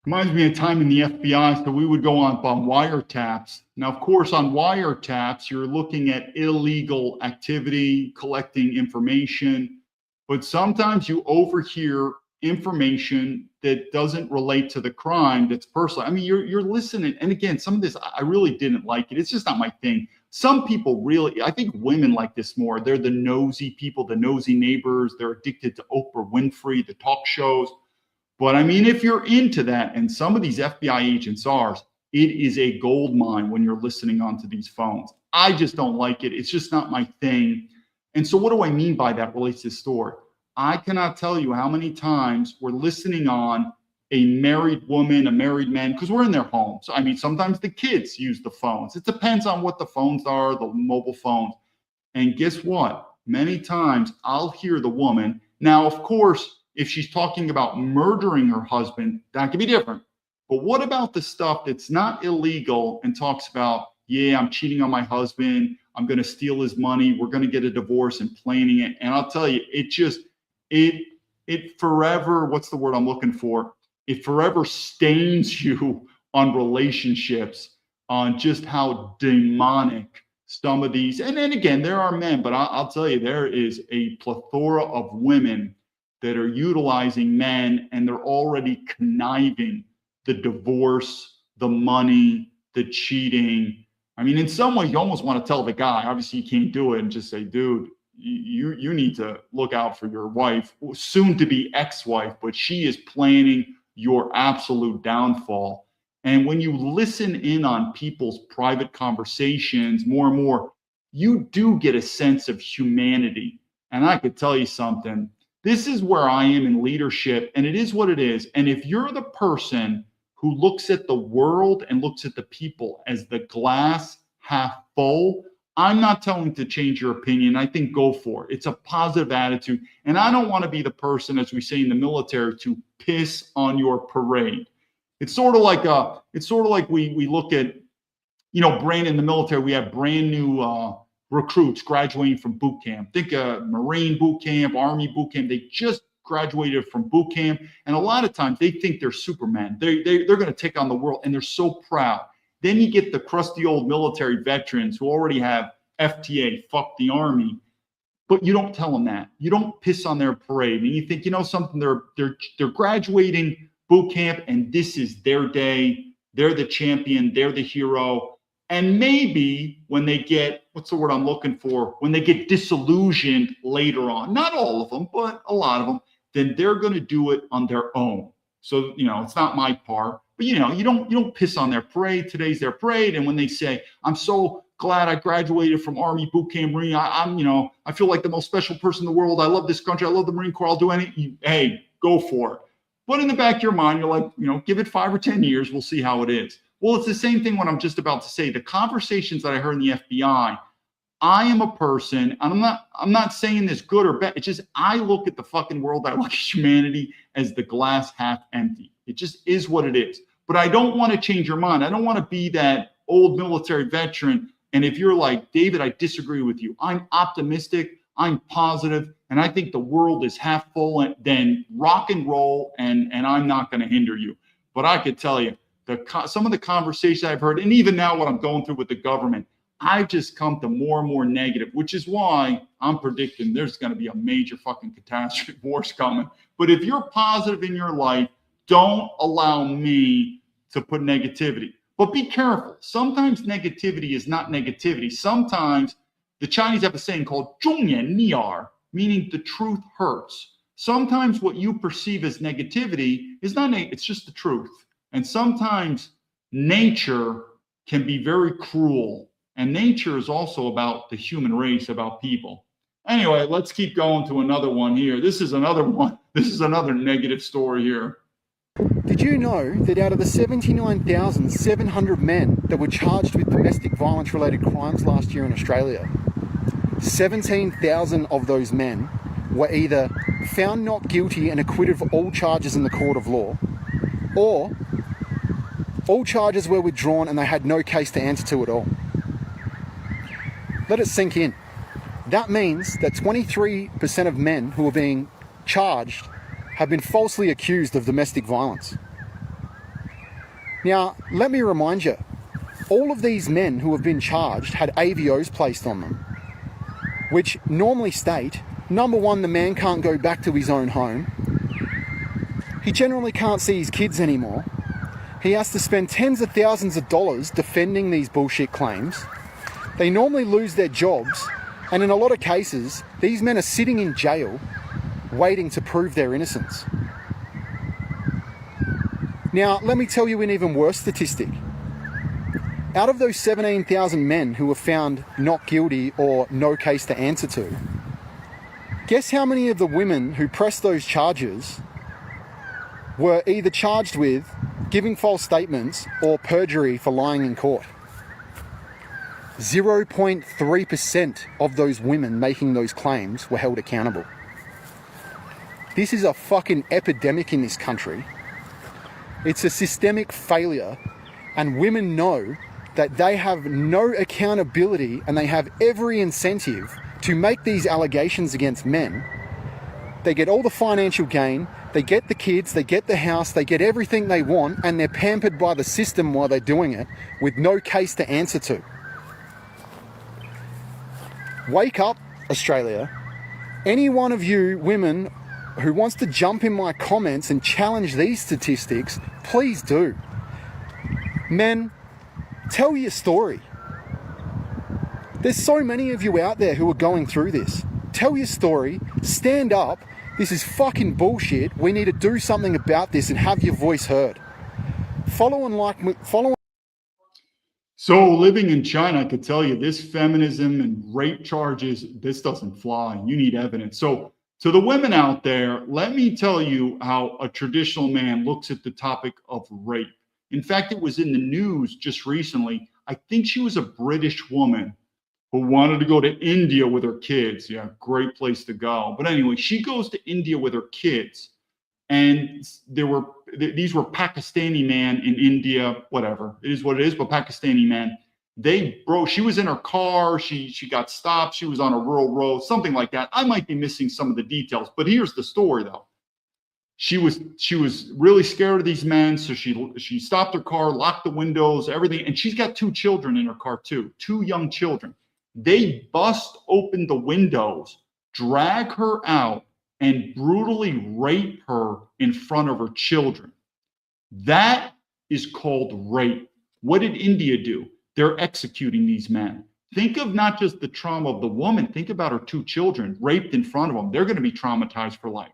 reminds me of a time in the FBI, so we would go on wiretaps. Now, of course, on wiretaps, you're looking at illegal activity, collecting information, but sometimes you overhear information that doesn't relate to the crime that's personal. I mean, you're listening, and again, some of this, I really didn't like it. It's just not my thing. Some people really, I think women like this more. They're the nosy people, the nosy neighbors. They're addicted to Oprah Winfrey, the talk shows. But I mean, if you're into that, and some of these FBI agents are, it is a gold mine when you're listening onto these phones. I just don't like it. It's just not my thing. And so what do I mean by that relates to this story? I cannot tell you how many times we're listening on a married woman, a married man, because we're in their homes. I mean, sometimes the kids use the phones. It depends on what the phones are, the mobile phones. And guess what? Many times I'll hear the woman. Now, of course, if she's talking about murdering her husband, that could be different. But what about the stuff that's not illegal and talks about, yeah, I'm cheating on my husband, I'm going to steal his money, we're going to get a divorce, and planning it. And I'll tell you, it forever, what's the word I'm looking for? It forever stains you on relationships, on just how demonic some of these, and then again, there are men, but I'll tell you, there is a plethora of women that are utilizing men, and they're already conniving the divorce, the money, the cheating. I mean, in some ways, you almost want to tell the guy, obviously you can't do it, and just say, dude, you need to look out for your wife, soon to be ex-wife, but she is planning your absolute downfall. And when you listen in on people's private conversations more and more, you do get a sense of humanity. And I could tell you something, this is where I am in leadership, and it is what it is. And if you're the person who looks at the world and looks at the people as the glass half full, I'm not telling you to change your opinion. I think go for it. It's a positive attitude. And I don't want to be the person, as we say in the military, to piss on your parade. It's sort of like we look at, brand in the military, we have brand new recruits graduating from boot camp. Think Marine boot camp, Army boot camp. They just graduated from boot camp. And a lot of times they think they're Superman. They're going to take on the world, and they're so proud. Then you get the crusty old military veterans who already have FTA, fuck the Army, but you don't tell them that. You don't piss on their parade. And you think, something, they're graduating boot camp, and this is their day. They're the champion. They're the hero. And maybe when they get, what's the word I'm looking for? When they get disillusioned later on, not all of them, but a lot of them, then they're going to do it on their own. So, it's not my part, but you don't piss on their parade. Today's their parade. And when they say, I'm so glad I graduated from Army boot camp, Marine, I feel like the most special person in the world. I love this country. I love the Marine Corps. I'll do anything. Hey, go for it. But in the back of your mind, you're like, give it 5 or 10 years. We'll see how it is. Well, it's the same thing what I'm just about to say. The conversations that I heard in the FBI, I am a person, and I'm not saying this good or bad. It's just I look at the fucking world, I look at humanity as the glass half empty. It just is what it is. But I don't want to change your mind. I don't want to be that old military veteran. And if you're like, David, I disagree with you. I'm optimistic. I'm positive, and I think the world is half full, then rock and roll, and I'm not going to hinder you. But I could tell you, some of the conversations I've heard, and even now what I'm going through with the government, I've just come to more and more negative, which is why I'm predicting there's going to be a major fucking catastrophe, war's coming. But if you're positive in your life, don't allow me to put negativity. But be careful. Sometimes negativity is not negativity. Sometimes the Chinese have a saying called 忠言逆耳, meaning the truth hurts. Sometimes what you perceive as negativity is not negative, it's just the truth. And sometimes nature can be very cruel. And nature is also about the human race, about people. Anyway, let's keep going to another one here. This is another one. This is another negative story here. Did you know that out of the 79,700 men that were charged with domestic violence related crimes last year in Australia, 17,000 of those men were either found not guilty and acquitted of all charges in the court of law, or all charges were withdrawn and they had no case to answer to at all? Let it sink in. That means that 23% of men who are being charged have been falsely accused of domestic violence. Now, let me remind you, all of these men who have been charged had AVOs placed on them, which normally state, number one, the man can't go back to his own home. He generally can't see his kids anymore. He has to spend tens of thousands of dollars defending these bullshit claims. They normally lose their jobs, and in a lot of cases, these men are sitting in jail waiting to prove their innocence. Now, let me tell you an even worse statistic. Out of those 17,000 men who were found not guilty or no case to answer to, guess how many of the women who pressed those charges were either charged with giving false statements or perjury for lying in court? 0.3% of those women making those claims were held accountable. This is a fucking epidemic in this country. It's a systemic failure, and women know that they have no accountability and they have every incentive to make these allegations against men. They get all the financial gain, they get the kids, they get the house, they get everything they want, and they're pampered by the system while they're doing it with no case to answer to. Wake up, Australia. Any one of you women who wants to jump in my comments and challenge these statistics, please do. Men, tell your story. There's so many of you out there who are going through this. Tell your story, stand up. This is fucking bullshit. We need to do something about this and have your voice heard. Follow. So living in China, I could tell you this feminism and rape charges, this doesn't fly. You need evidence. So to the women out there, let me tell you how a traditional man looks at the topic of rape. In fact, it was in the news just recently. I think she was a British woman who wanted to go to India with her kids. Yeah, great place to go. But anyway, she goes to India with her kids. And these were Pakistani men in India, whatever. It is what it is, but Pakistani men. She was in her car, she got stopped, she was on a rural road, something like that. I might be missing some of the details, but here's the story though. She was really scared of these men, so she stopped her car, locked the windows, everything, and she's got 2 children in her car too, 2 young children. They bust open the windows, drag her out, and brutally rape her in front of her children. That is called rape. What did India do? They're executing these men. Think of not just the trauma of the woman, think about her 2 children raped in front of them. They're going to be traumatized for life.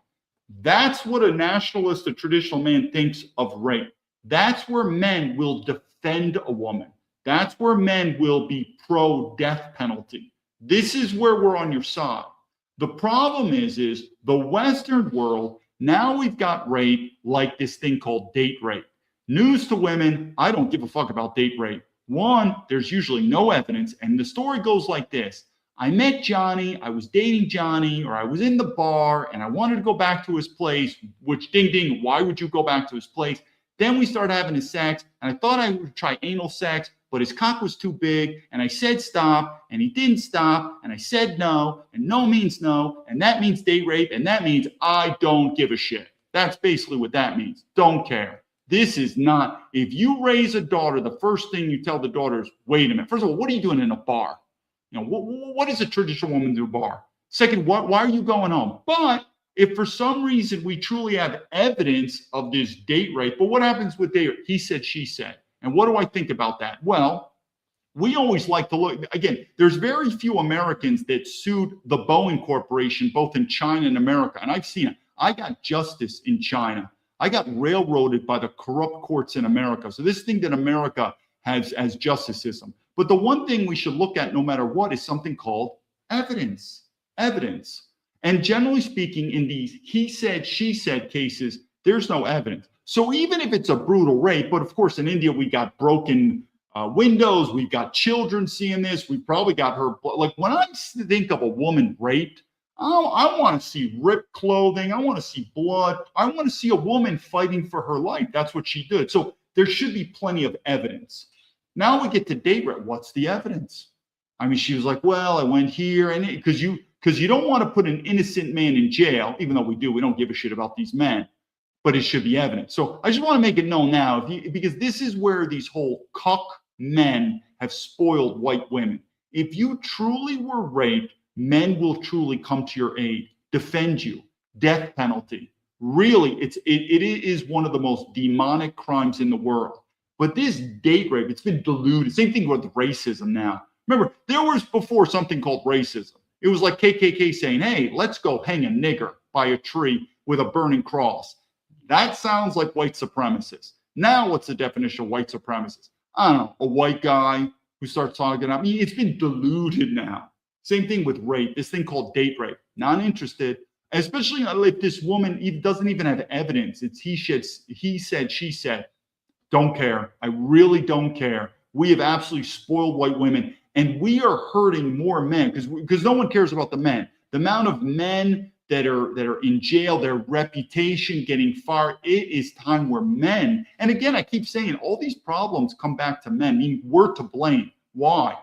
That's what a nationalist, a traditional man thinks of rape. That's where men will defend a woman. That's where men will be pro-death penalty. This is where we're on your side. The problem is the Western world, now we've got rape like this thing called date rape. News to women, I don't give a fuck about date rape. One, there's usually no evidence, and the story goes like this. I met Johnny, I was dating Johnny, or I was in the bar, and I wanted to go back to his place, which ding ding, why would you go back to his place? Then we started having sex, and I thought I would try anal sex, but his cock was too big, and I said stop, and he didn't stop, and I said no, and no means no, and that means date rape, and that means I don't give a shit. That's basically what that means. Don't care. This is not, if you raise a daughter, the first thing you tell the daughter is, wait a minute. First of all, what are you doing in a bar? You know, what does a traditional woman do in a bar? Second, why are you going home? But if for some reason we truly have evidence of this date rape, but what happens with date rape? He said, she said. And what do I think about that? Well, we always like to look, again, there's very few Americans that sued the Boeing Corporation, both in China and America. And I've seen it. I got justice in China. I got railroaded by the corrupt courts in America. So this thing that America has as justice system. But the one thing we should look at no matter what is something called evidence. Evidence. And generally speaking, in these he said, she said cases, there's no evidence. So even if it's a brutal rape, but of course in India we got broken windows, we've got children seeing this, we probably got her, like when I think of a woman raped, I want to see ripped clothing, I want to see blood, I want to see a woman fighting for her life. That's what she did. So there should be plenty of evidence. Now we get to date rape. What's the evidence? I mean, she was like, well, I went here, and because you don't want to put an innocent man in jail, even though we do, we don't give a shit about these men, but it should be evidence. So I just want to make it known now, because this is where these whole cuck men have spoiled white women. If you truly were raped, men will truly come to your aid, defend you, death penalty. Really, it is one of the most demonic crimes in the world. But this date rape, it's been diluted. Same thing with racism now. Remember, there was before something called racism. It was like KKK saying, hey, let's go hang a nigger by a tree with a burning cross. That sounds like white supremacists. Now, what's the definition of white supremacists? I don't know, a white guy who starts talking about, I mean, it's been diluted now. Same thing with rape, this thing called date rape. Not interested, especially if this woman doesn't even have evidence. It's he said, she said. Don't care. I really don't care. We have absolutely spoiled white women, and we are hurting more men because no one cares about the men. The amount of men that are in jail, their reputation getting fired. It is time where men, and again, I keep saying all these problems come back to men, meaning we're to blame. Why?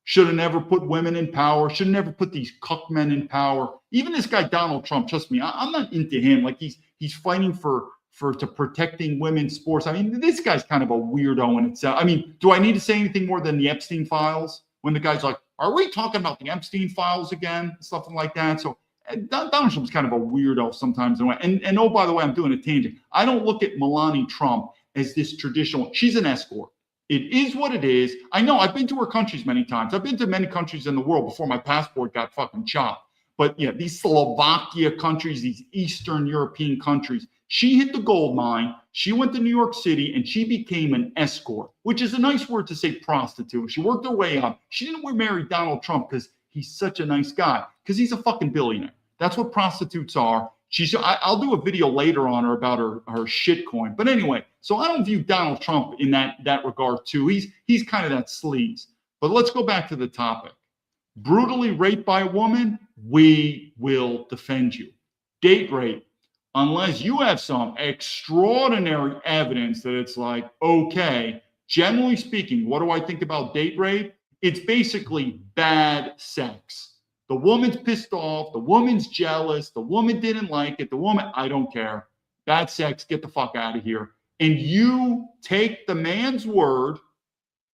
Should have never put women in power. Should have never put these cuck men in power. Even this guy, Donald Trump, trust me, I'm not into him. Like he's fighting to protecting women's sports. I mean, this guy's kind of a weirdo in itself. I mean, do I need to say anything more than the Epstein files? When the guy's like, are we talking about the Epstein files again? Something like that. So Donald Trump's kind of a weirdo sometimes. And oh, by the way, I'm doing a tangent. I don't look at Melania Trump as this traditional, she's an escort. It is what it is. I know I've been to her countries many times. I've been to many countries in the world before my passport got fucking chopped. But yeah, these Slovakia countries, these Eastern European countries, she hit the gold mine. She went to New York City and she became an escort, which is a nice word to say prostitute. She worked her way up. She didn't marry Donald Trump because he's such a nice guy, because he's a fucking billionaire. That's what prostitutes are. I'll do a video later on her about her shitcoin. But anyway, so I don't view Donald Trump in that regard too. He's kind of that sleaze. But let's go back to the topic. Brutally raped by a woman, we will defend you. Date rape, unless you have some extraordinary evidence that it's like, okay, generally speaking, what do I think about date rape? It's basically bad sex. The woman's pissed off, the woman's jealous, the woman didn't like it, I don't care. Bad sex, get the fuck out of here. And you take the man's word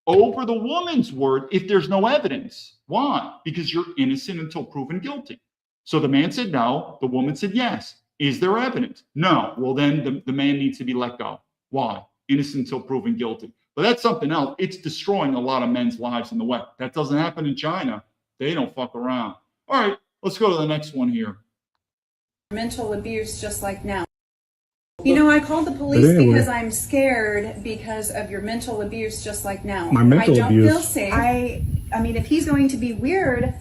over the woman's word if there's no evidence. Why? Because you're innocent until proven guilty. So the man said no, the woman said yes. Is there evidence? No. Well, then the man needs to be let go. Why? Innocent until proven guilty. But that's something else. It's destroying a lot of men's lives in the West. That doesn't happen in China. They don't fuck around. All right, let's go to the next one here. Mental abuse just like now. You know, I called the police because I'm scared because of your mental abuse just like now. My mental abuse? I don't feel safe. I mean, if he's going to be weird,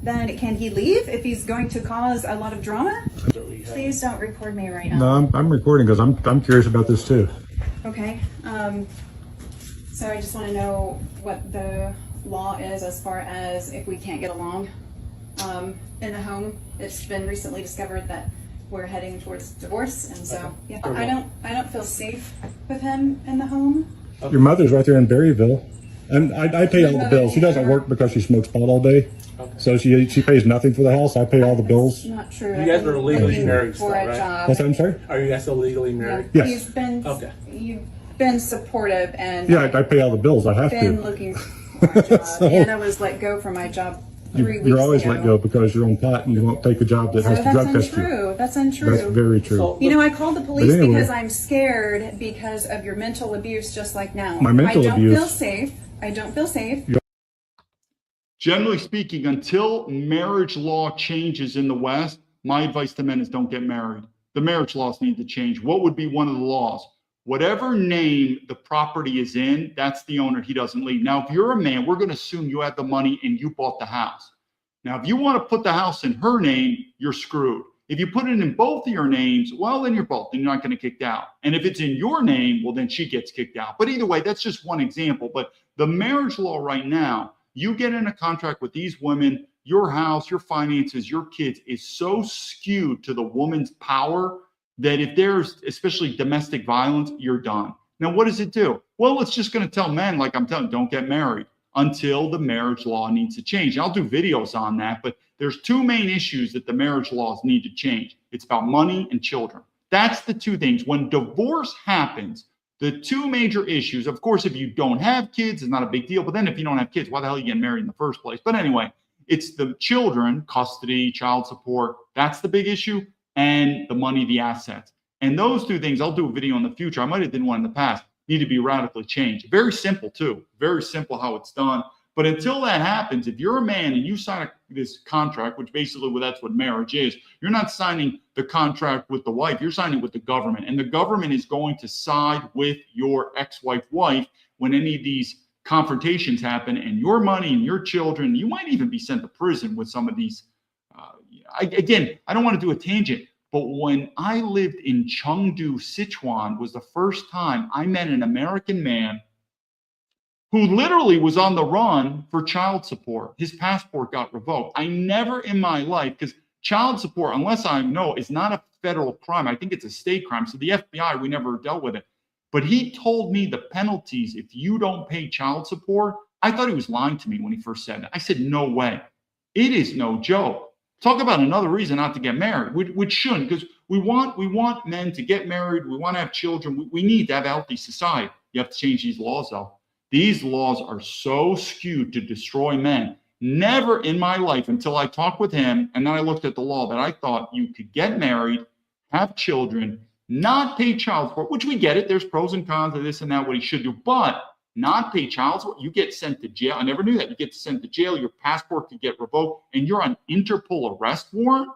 then can he leave? If he's going to cause a lot of drama? Please don't record me right now. No, I'm recording because I'm curious about this too. Okay. So I just want to know what the law is as far as if we can't get along in the home. It's been recently discovered that we're heading towards divorce, and so yeah, I don't feel safe with him in the home. Your mother's right there in Berryville. And I pay all the bills. She doesn't work because she smokes pot all day. Okay. So she pays nothing for the house. I pay all the bills. Not true. You guys are legally Looking married for still, a right? job. What's that, I'm sorry? Are you guys still legally married? Yes. You've been supportive and Yeah, I pay all the bills. I have been to. looking for a job. So- And I was let go from my job 3 weeks ago. You're always let go because you're on pot and you won't take a job that has to that's drug test you. untrue. That's untrue. That's very true. You know, I called the police anyway. because I'm scared because of your mental abuse, just like now. My mental I don't abuse. feel safe. I don't feel safe. Generally speaking, until marriage law changes in the West, my advice to men is don't get married. The marriage laws need to change. What would be one of the laws? Whatever name the property is in, that's the owner. He doesn't leave. Now, if you're a man, we're going to assume you had the money and you bought the house. Now, if you want to put the house in her name, you're screwed. If you put it in both of your names, well, then you're both, and you're not going to get kicked out. And if it's in your name, well, then she gets kicked out. But either way, that's just one example. But the marriage law right now, you get in a contract with these women, your house, your finances, your kids is so skewed to the woman's power that if there's especially domestic violence, you're done. Now, what does it do? Well, it's just going to tell men, like I'm telling, don't get married until the marriage law needs to change. I'll do videos on that, but there's two main issues that the marriage laws need to change. It's about money and children. That's the two things. When divorce happens, the two major issues, of course, if you don't have kids, it's not a big deal. But then if you don't have kids, why the hell are you getting married in the first place? But anyway, it's the children, custody, child support. That's the big issue. And the money, the assets. And those two things, I'll do a video in the future. I might have done one in the past, need to be radically changed. Very simple too. Very simple how it's done. But until that happens, if you're a man and you sign this contract, which basically that's what marriage is, you're not signing the contract with the wife, you're signing with the government. And the government is going to side with your ex-wife when any of these confrontations happen, and your money and your children, you might even be sent to prison with some of these. Again, I don't want to do a tangent, but when I lived in Chengdu, Sichuan, was the first time I met an American man who literally was on the run for child support. His passport got revoked. I never in my life, because child support, unless I know, is not a federal crime. I think it's a state crime. So the FBI, we never dealt with it. But he told me the penalties if you don't pay child support. I thought he was lying to me when he first said that. I said, no way. It is no joke. Talk about another reason not to get married, which shouldn't, because we want men to get married. We want to have children. We need to have a healthy society. You have to change these laws, though. These laws are so skewed to destroy men. Never in my life until I talked with him and then I looked at the law that I thought you could get married, have children, not pay child support, which we get it. There's pros and cons of this and that, what he should do, but not pay child support. You get sent to jail. I never knew that. You get sent to jail. Your passport could get revoked and you're on Interpol arrest warrant.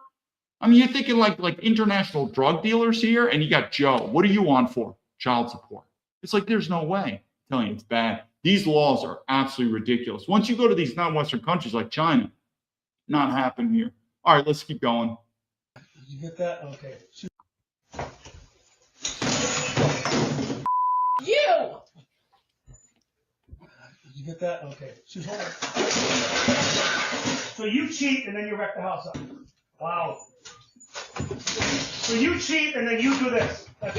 I mean, you're thinking like international drug dealers here and you got Joe. What are you on for? Child support. It's like, there's no way. I'm telling you, it's bad. These laws are absolutely ridiculous. Once you go to these non-Western countries like China, not happening here. All right, let's keep going. Did you get that? Okay. You! Did you get that? Okay. She's holding. So you cheat and then you wreck the house up. Wow. So you cheat and then you do this. That's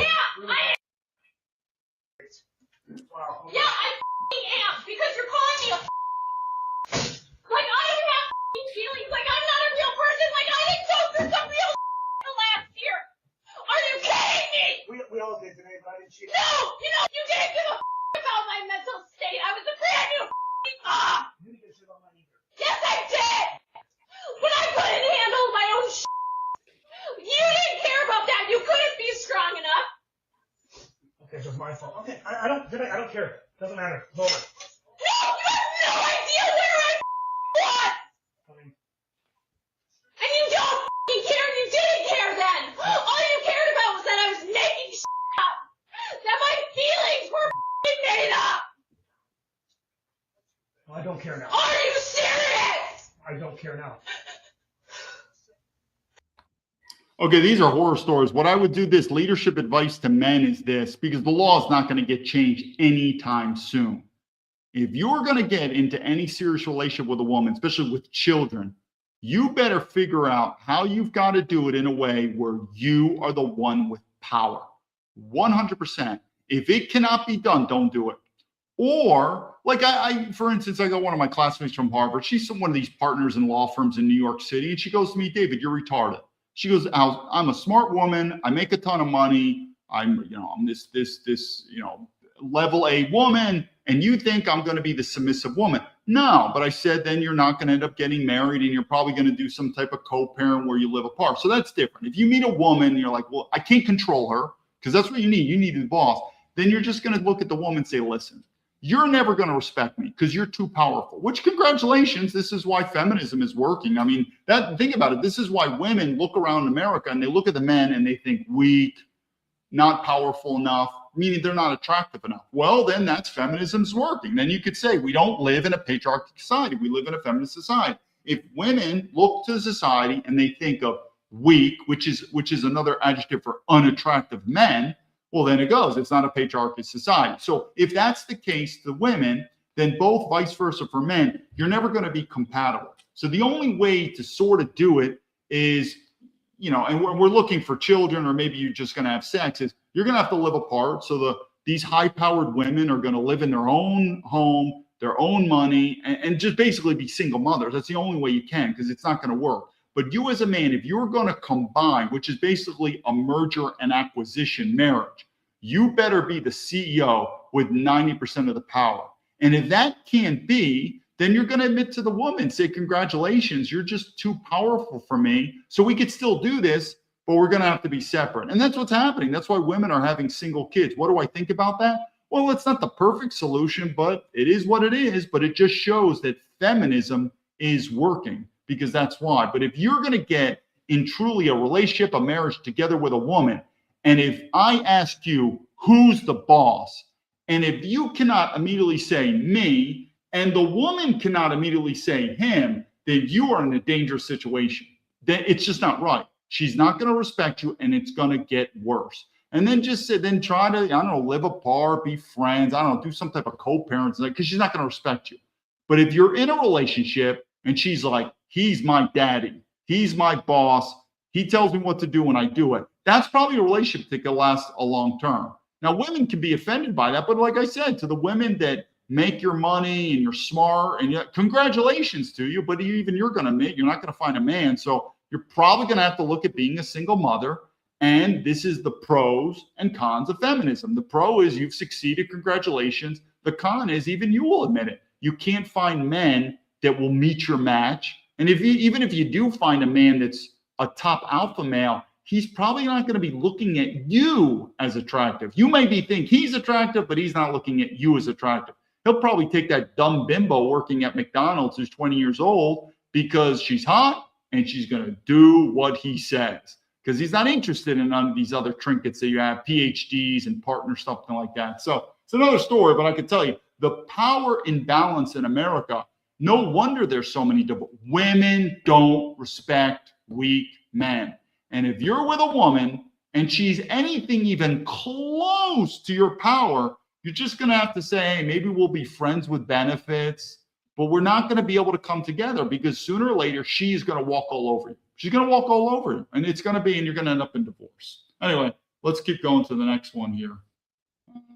Wow. Yeah, I am, because you're calling me a like I don't have feelings, like I'm not a real person, like I didn't go through some real the last year. Are you kidding me? We all did today, but I didn't cheat. No, you didn't give a about my mental state. I was a brand new mom. You didn't get shit on my either. Yes, I did. But I couldn't handle my own You didn't care about that. You couldn't be strong enough. Okay, so it's my fault. Okay, I don't care. Doesn't matter. It's over. No, you have no idea where I was. And you don't care. You didn't care then. All you cared about was that I was making up. That my feelings were made up. Well, I don't care now. Are you serious? I don't care now. Okay, these are horror stories. What I would do, this leadership advice to men is this, because the law is not going to get changed anytime soon. If you're going to get into any serious relationship with a woman, especially with children, you better figure out how you've got to do it in a way where you are the one with power. 100%. If it cannot be done, don't do it. Or like for instance, I got one of my classmates from Harvard. She's one of these partners in law firms in New York City. And she goes to me, David, you're retarded. She goes, I'm a smart woman. I make a ton of money. I'm this, level A woman. And you think I'm going to be the submissive woman. No, but I said, then you're not going to end up getting married and you're probably going to do some type of co-parent where you live apart. So that's different. If you meet a woman and you're like, well, I can't control her because that's what you need. You need the boss. Then you're just going to look at the woman and say, listen, you're never going to respect me because you're too powerful, which congratulations. This is why feminism is working. I mean, think about it. This is why women look around America and they look at the men and they think weak, not powerful enough, meaning they're not attractive enough. Well, then that's feminism's working. Then you could say we don't live in a patriarchal society. We live in a feminist society. If women look to society and they think of weak, which is another adjective for unattractive men, well, then it goes. It's not a patriarchal society. So if that's the case to women, then both vice versa for men, you're never going to be compatible. So the only way to sort of do it is, and we're looking for children, or maybe you're just going to have sex, is you're going to have to live apart. So these high-powered women are going to live in their own home, their own money, and just basically be single mothers. That's the only way you can, because it's not going to work. But you as a man, if you're going to combine, which is basically a merger and acquisition marriage, you better be the CEO with 90% of the power. And if that can't be, then you're going to admit to the woman, say, congratulations, you're just too powerful for me. So we could still do this, but we're going to have to be separate. And that's what's happening. That's why women are having single kids. What do I think about that? Well, it's not the perfect solution, but it is what it is. But it just shows that feminism is working, because that's why. But if you're going to get in truly a relationship, a marriage together with a woman, and if I ask you, who's the boss? And if you cannot immediately say me, and the woman cannot immediately say him, then you are in a dangerous situation. Then it's just not right. She's not going to respect you, and it's going to get worse. And then then try to, live apart, be friends, do some type of co-parents, because she's not going to respect you. But if you're in a relationship and she's like, he's my daddy, he's my boss, he tells me what to do when I do it, that's probably a relationship that can last a long term. Now, women can be offended by that, but like I said, to the women that make your money and you're smart, and congratulations to you, but even you're not going to find a man. So you're probably going to have to look at being a single mother. And this is the pros and cons of feminism. The pro is you've succeeded, congratulations. The con is even you will admit it. You can't find men that will meet your match. And even if you do find a man that's a top alpha male, he's probably not going to be looking at you as attractive. You maybe think he's attractive, but he's not looking at you as attractive. He'll probably take that dumb bimbo working at McDonald's who's 20 years old because she's hot and she's going to do what he says, because he's not interested in none of these other trinkets that you have, PhDs and partners, something like that. So it's another story, but I can tell you the power imbalance in America, no wonder there's so many women don't respect weak men. And if you're with a woman and she's anything even close to your power, you're just going to have to say, hey, maybe we'll be friends with benefits, but we're not going to be able to come together, because sooner or later, she's going to walk all over you. She's going to walk all over you, and it's going to be, and you're going to end up in divorce. Anyway, let's keep going to the next one here.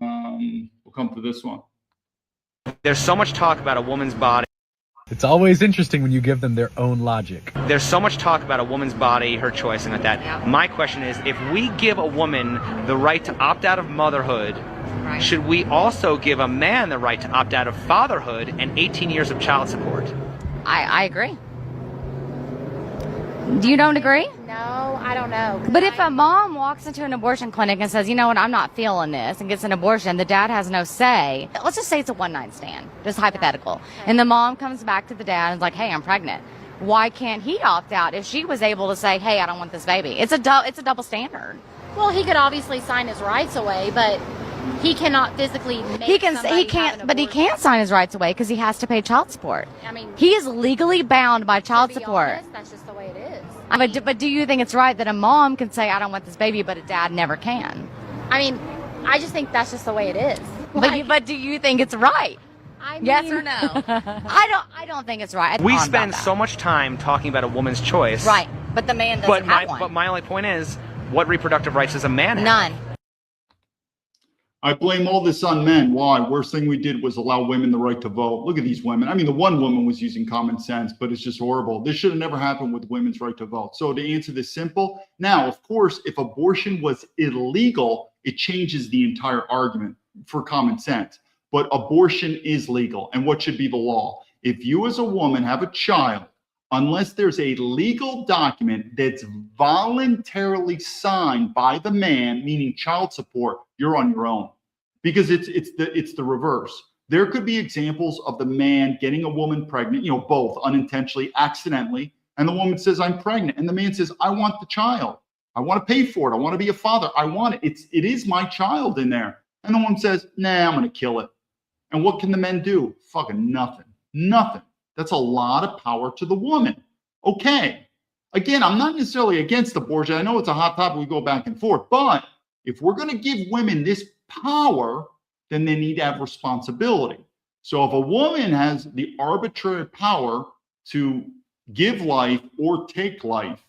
We'll come to this one. There's so much talk about a woman's body. It's always interesting when you give them their own logic. There's so much talk about a woman's body, her choice, and like that. Yeah. My question is, if we give a woman the right to opt out of motherhood, right, should we also give a man the right to opt out of fatherhood and 18 years of child support? I agree. You don't agree? No, I don't know. But if a mom walks into an abortion clinic and says, you know what, I'm not feeling this, and gets an abortion, the dad has no say. Let's just say it's a one-night stand, just hypothetical. Okay. And the mom comes back to the dad and is like, hey, I'm pregnant. Why can't he opt out if she was able to say, hey, I don't want this baby? It's a double standard. Well, he could obviously sign his rights away, but he cannot physically make he can't sign his rights away because he has to pay child support. I mean, he is legally bound by child support. Honest, that's just the way it is. But do you think it's right that a mom can say I don't want this baby, but a dad never can? I mean, I just think that's just the way it is. But do you think it's right? I mean, yes or no? I don't think it's right. We spend so much time talking about a woman's choice. Right, but the man doesn't have one. But my only point is, what reproductive rights does a man have? None. I blame all this on men. Why? Worst thing we did was allow women the right to vote. Look at these women. I mean, the one woman was using common sense, but it's just horrible. This should have never happened with women's right to vote. So to answer this simple, now, of course, if abortion was illegal, it changes the entire argument for common sense. But abortion is legal. And what should be the law? If you as a woman have a child, unless there's a legal document that's voluntarily signed by the man, meaning child support, you're on your own. Because it's the reverse. There could be examples of the man getting a woman pregnant, both unintentionally, accidentally, and the woman says, I'm pregnant. And the man says, I want the child. I want to pay for it. I want to be a father. I want it. It is my child in there. And the woman says, nah, I'm going to kill it. And what can the men do? Fucking nothing. Nothing. That's a lot of power to the woman. Okay. Again, I'm not necessarily against abortion. I know it's a hot topic. We go back and forth. But if we're going to give women this power, then they need to have responsibility. So if a woman has the arbitrary power to give life or take life,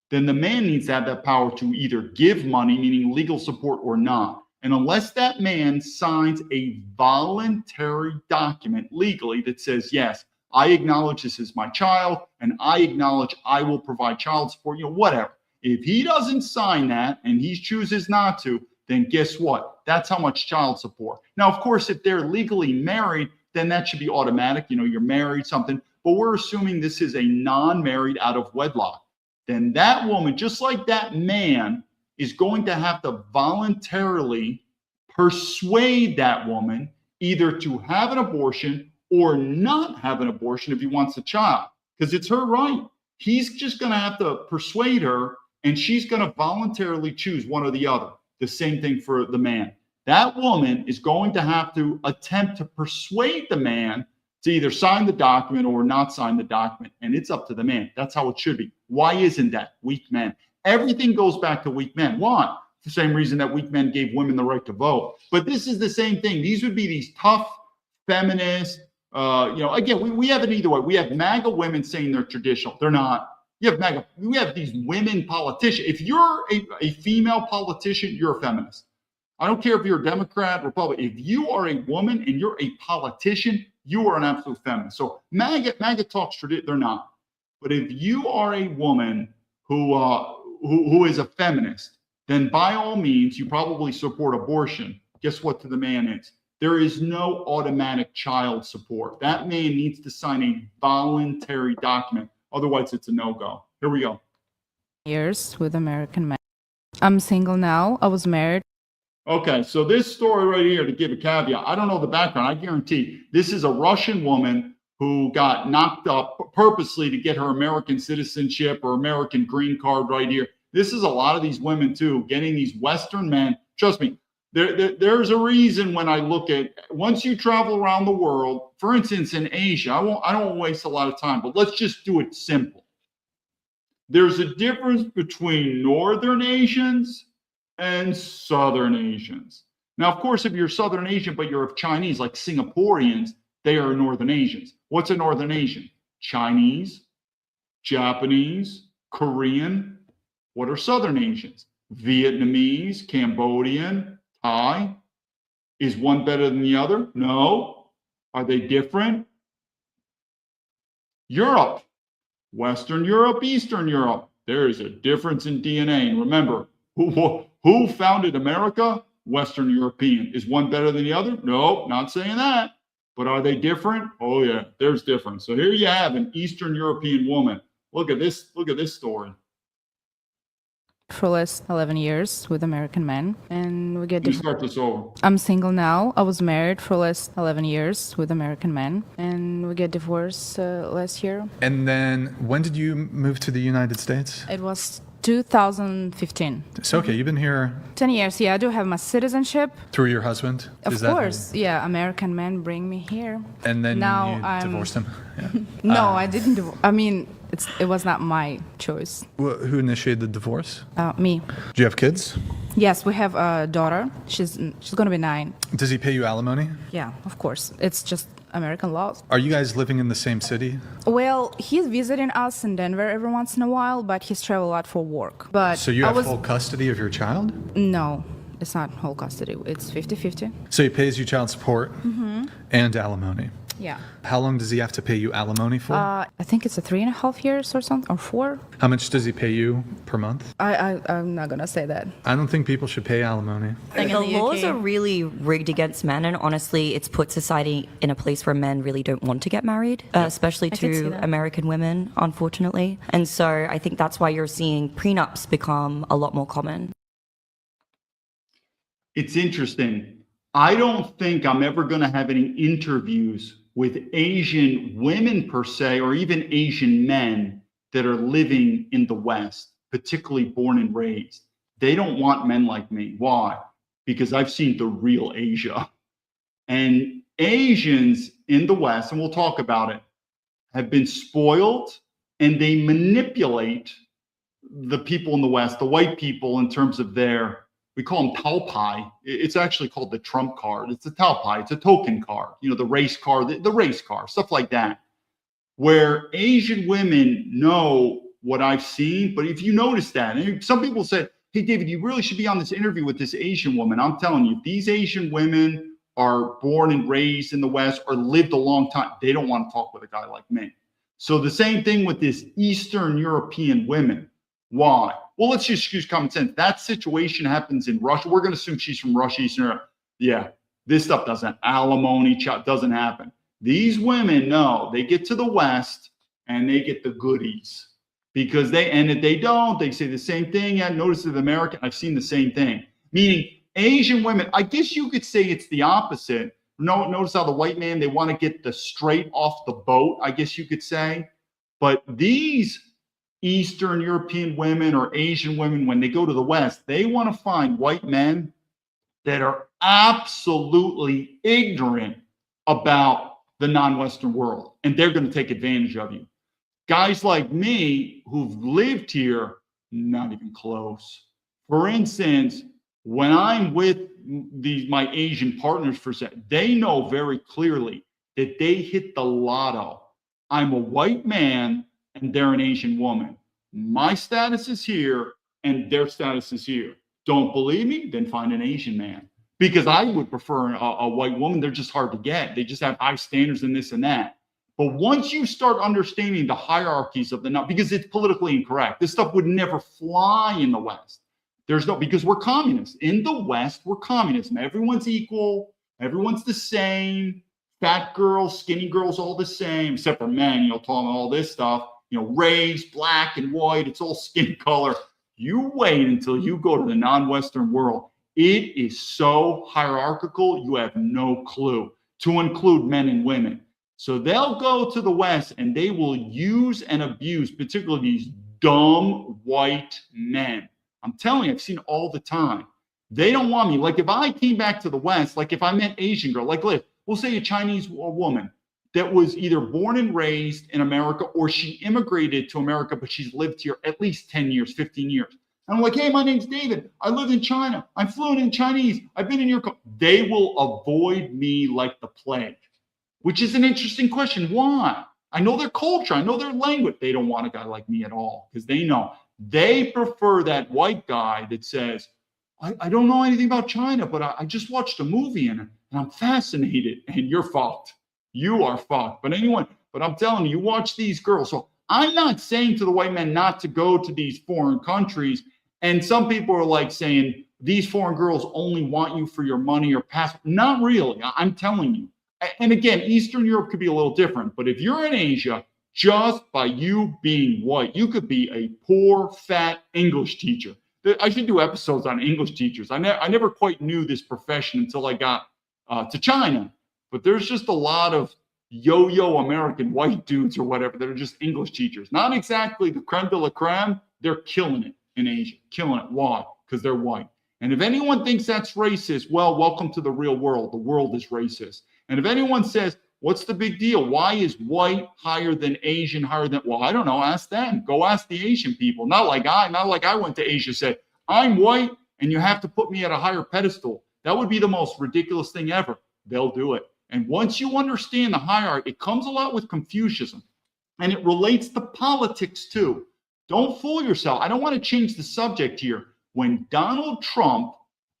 then the man needs to have that power to either give money, meaning legal support, or not. And unless that man signs a voluntary document legally that says, yes, I acknowledge this is my child, and I acknowledge I will provide child support, whatever. If he doesn't sign that and he chooses not to, then guess what? That's how much child support. Now, of course, if they're legally married, then that should be automatic. You're married, something. But we're assuming this is a non-married out of wedlock. Then that woman, just like that man, is going to have to voluntarily persuade that woman either to have an abortion or not have an abortion if he wants a child, because it's her right. He's just going to have to persuade her, and she's going to voluntarily choose one or the other. The same thing for the man. That woman is going to have to attempt to persuade the man to either sign the document or not sign the document, and it's up to the man. That's how it should be. Why isn't that? Weak men. Everything goes back to weak men. Why? The same reason that weak men gave women the right to vote. But this is the same thing. These would be these tough feminists. Again, we have it either way. We have MAGA women saying they're traditional. They're not. You have MAGA. We have these women politicians. If you're a female politician, you're a feminist. I don't care if you're a Democrat, Republican. If you are a woman and you're a politician, you are an absolute feminist. So MAGA talks tradition. They're not. But if you are a woman who is a feminist, then by all means, you probably support abortion. Guess what to the man is? There is no automatic child support. That man needs to sign a voluntary document. Otherwise, it's a no-go. Here we go. Years with American men. I'm single now. I was married. Okay, so this story right here, to give a caveat, I don't know the background. I guarantee this is a Russian woman who got knocked up purposely to get her American citizenship or American green card right here. This is a lot of these women, too, getting these Western men. Trust me, there's a reason when I look at, once you travel around the world, for instance, in Asia, I don't waste a lot of time, but let's just do it simple. There's a difference between Northern Asians and Southern Asians. Now, of course, if you're Southern Asian, but you're of Chinese, like Singaporeans, they are Northern Asians. What's a Northern Asian? Chinese, Japanese, Korean. What are Southern Asians? Vietnamese, Cambodian, Thai. Is one better than the other? No. Are they different? Europe, Western Europe, Eastern Europe. There is a difference in DNA. And remember, who founded America? Western European. Is one better than the other? No, not saying that. But are they different? Oh yeah, there's difference. So here you have an Eastern European woman. Look at this story. For the last 11 years with American men, and we get. You start this over. I'm single now. I was married for the last 11 years with American men, and we get divorced last year. And then when did you move to the United States? It was 2015. So, okay, you've been here 10 years. Yeah, I do have my citizenship. Through your husband? Of course. Yeah, American men bring me here. And then now you divorced him? Yeah. No, I didn't. I mean, it was not my choice. Who initiated the divorce? Me. Do you have kids? Yes, we have a daughter. She's going to be 9. Does he pay you alimony? Yeah, of course. It's just American laws. Are you guys living in the same city? Well, he's visiting us in Denver every once in a while, but he's traveled a lot for work. But so you have full custody of your child? No, It's not whole custody. It's 50-50. So he pays you child support and alimony. Yeah. How long does he have to pay you alimony for? I think it's 3.5 years or something, or 4. How much does he pay you per month? I'm not gonna say that. I don't think people should pay alimony. The laws are really rigged against men, and honestly, it's put society in a place where men really don't want to get married, especially to American women, unfortunately. And so I think that's why you're seeing prenups become a lot more common. It's interesting. I don't think I'm ever going to have any interviews with Asian women per se, or even Asian men that are living in the West, particularly born and raised. They don't want men like me. Why? Because I've seen the real Asia. And Asians in the West, and we'll talk about it, have been spoiled, and they manipulate the people in the West, the white people, in terms of their, we call them Taupai. It's actually called the Trump card. It's a Taupai. It's a token card. You know, the race car, the race car, stuff like that. Where Asian women know what I've seen. But if you notice that, and some people said, hey, David, you really should be on this interview with this Asian woman. I'm telling you, if these Asian women are born and raised in the West or lived a long time, they don't want to talk with a guy like me. So the same thing with this Eastern European women. Why? Well, let's just use common sense. That situation happens in Russia. We're going to assume she's from Russia, Eastern Europe. Yeah, this stuff doesn't, alimony doesn't happen. These women know they get to the West and they get the goodies because and if they don't, they say the same thing. I noticed with American, I've seen the same thing. Meaning Asian women, I guess you could say it's the opposite. No, notice how the white man, they want to get the straight off the boat, I guess you could say. But these Eastern European women or Asian women, when they go to the West, they want to find white men that are absolutely ignorant about the non-Western world, and they're going to take advantage of you. Guys like me who've lived here, not even close. For instance, when I'm with my Asian partners, they know very clearly that they hit the lotto. I'm a white man and they're an Asian woman. My status is here and their status is here. Don't believe me? Then find an Asian man. Because I would prefer a white woman. They're just hard to get. They just have high standards and this and that. But once you start understanding the hierarchies of because it's politically incorrect. This stuff would never fly in the West. Because we're communists. In the West, we're communism. Everyone's equal. Everyone's the same. Fat girls, skinny girls, all the same, except for men, talking all this stuff. Race, black and white, it's all skin color. You wait until you go to the non-Western world. It is so hierarchical, you have no clue, to include men and women. So they'll go to the West and they will use and abuse, particularly these dumb white men. I'm telling you, I've seen it all the time. They don't want me. Like if I came back to the West, like if I met Asian girl, like we'll say a Chinese woman that was either born and raised in America or she immigrated to America, but she's lived here at least 10 years, 15 years. And I'm like, hey, my name's David. I live in China. I'm fluent in Chinese. I've been in your country. They will avoid me like the plague, which is an interesting question. Why? I know their culture. I know their language. They don't want a guy like me at all because they know. They prefer that white guy that says, I don't know anything about China, but I just watched a movie and I'm fascinated. And you're fucked. You are fucked. But I'm telling you, watch these girls. So I'm not saying to the white men not to go to these foreign countries. And some people are like saying these foreign girls only want you for your money or passport. Not really. I'm telling you. And again, Eastern Europe could be a little different. But if you're in Asia, just by you being white, you could be a poor, fat English teacher. I should do episodes on English teachers. I never quite knew this profession until I got to China. But there's just a lot of yo-yo American white dudes or whatever that are just English teachers. Not exactly the creme de la creme. They're killing it in Asia. Killing it. Why? Because they're white. And if anyone thinks that's racist, well, welcome to the real world. The world is racist. And if anyone says, what's the big deal? Why is white higher than Asian higher than, well, I don't know. Ask them. Go ask the Asian people. Not like I went to Asia and said, I'm white and you have to put me at a higher pedestal. That would be the most ridiculous thing ever. They'll do it. And once you understand the hierarchy, it comes a lot with Confucianism, and it relates to politics too. Don't fool yourself. I don't want to change the subject here. When Donald Trump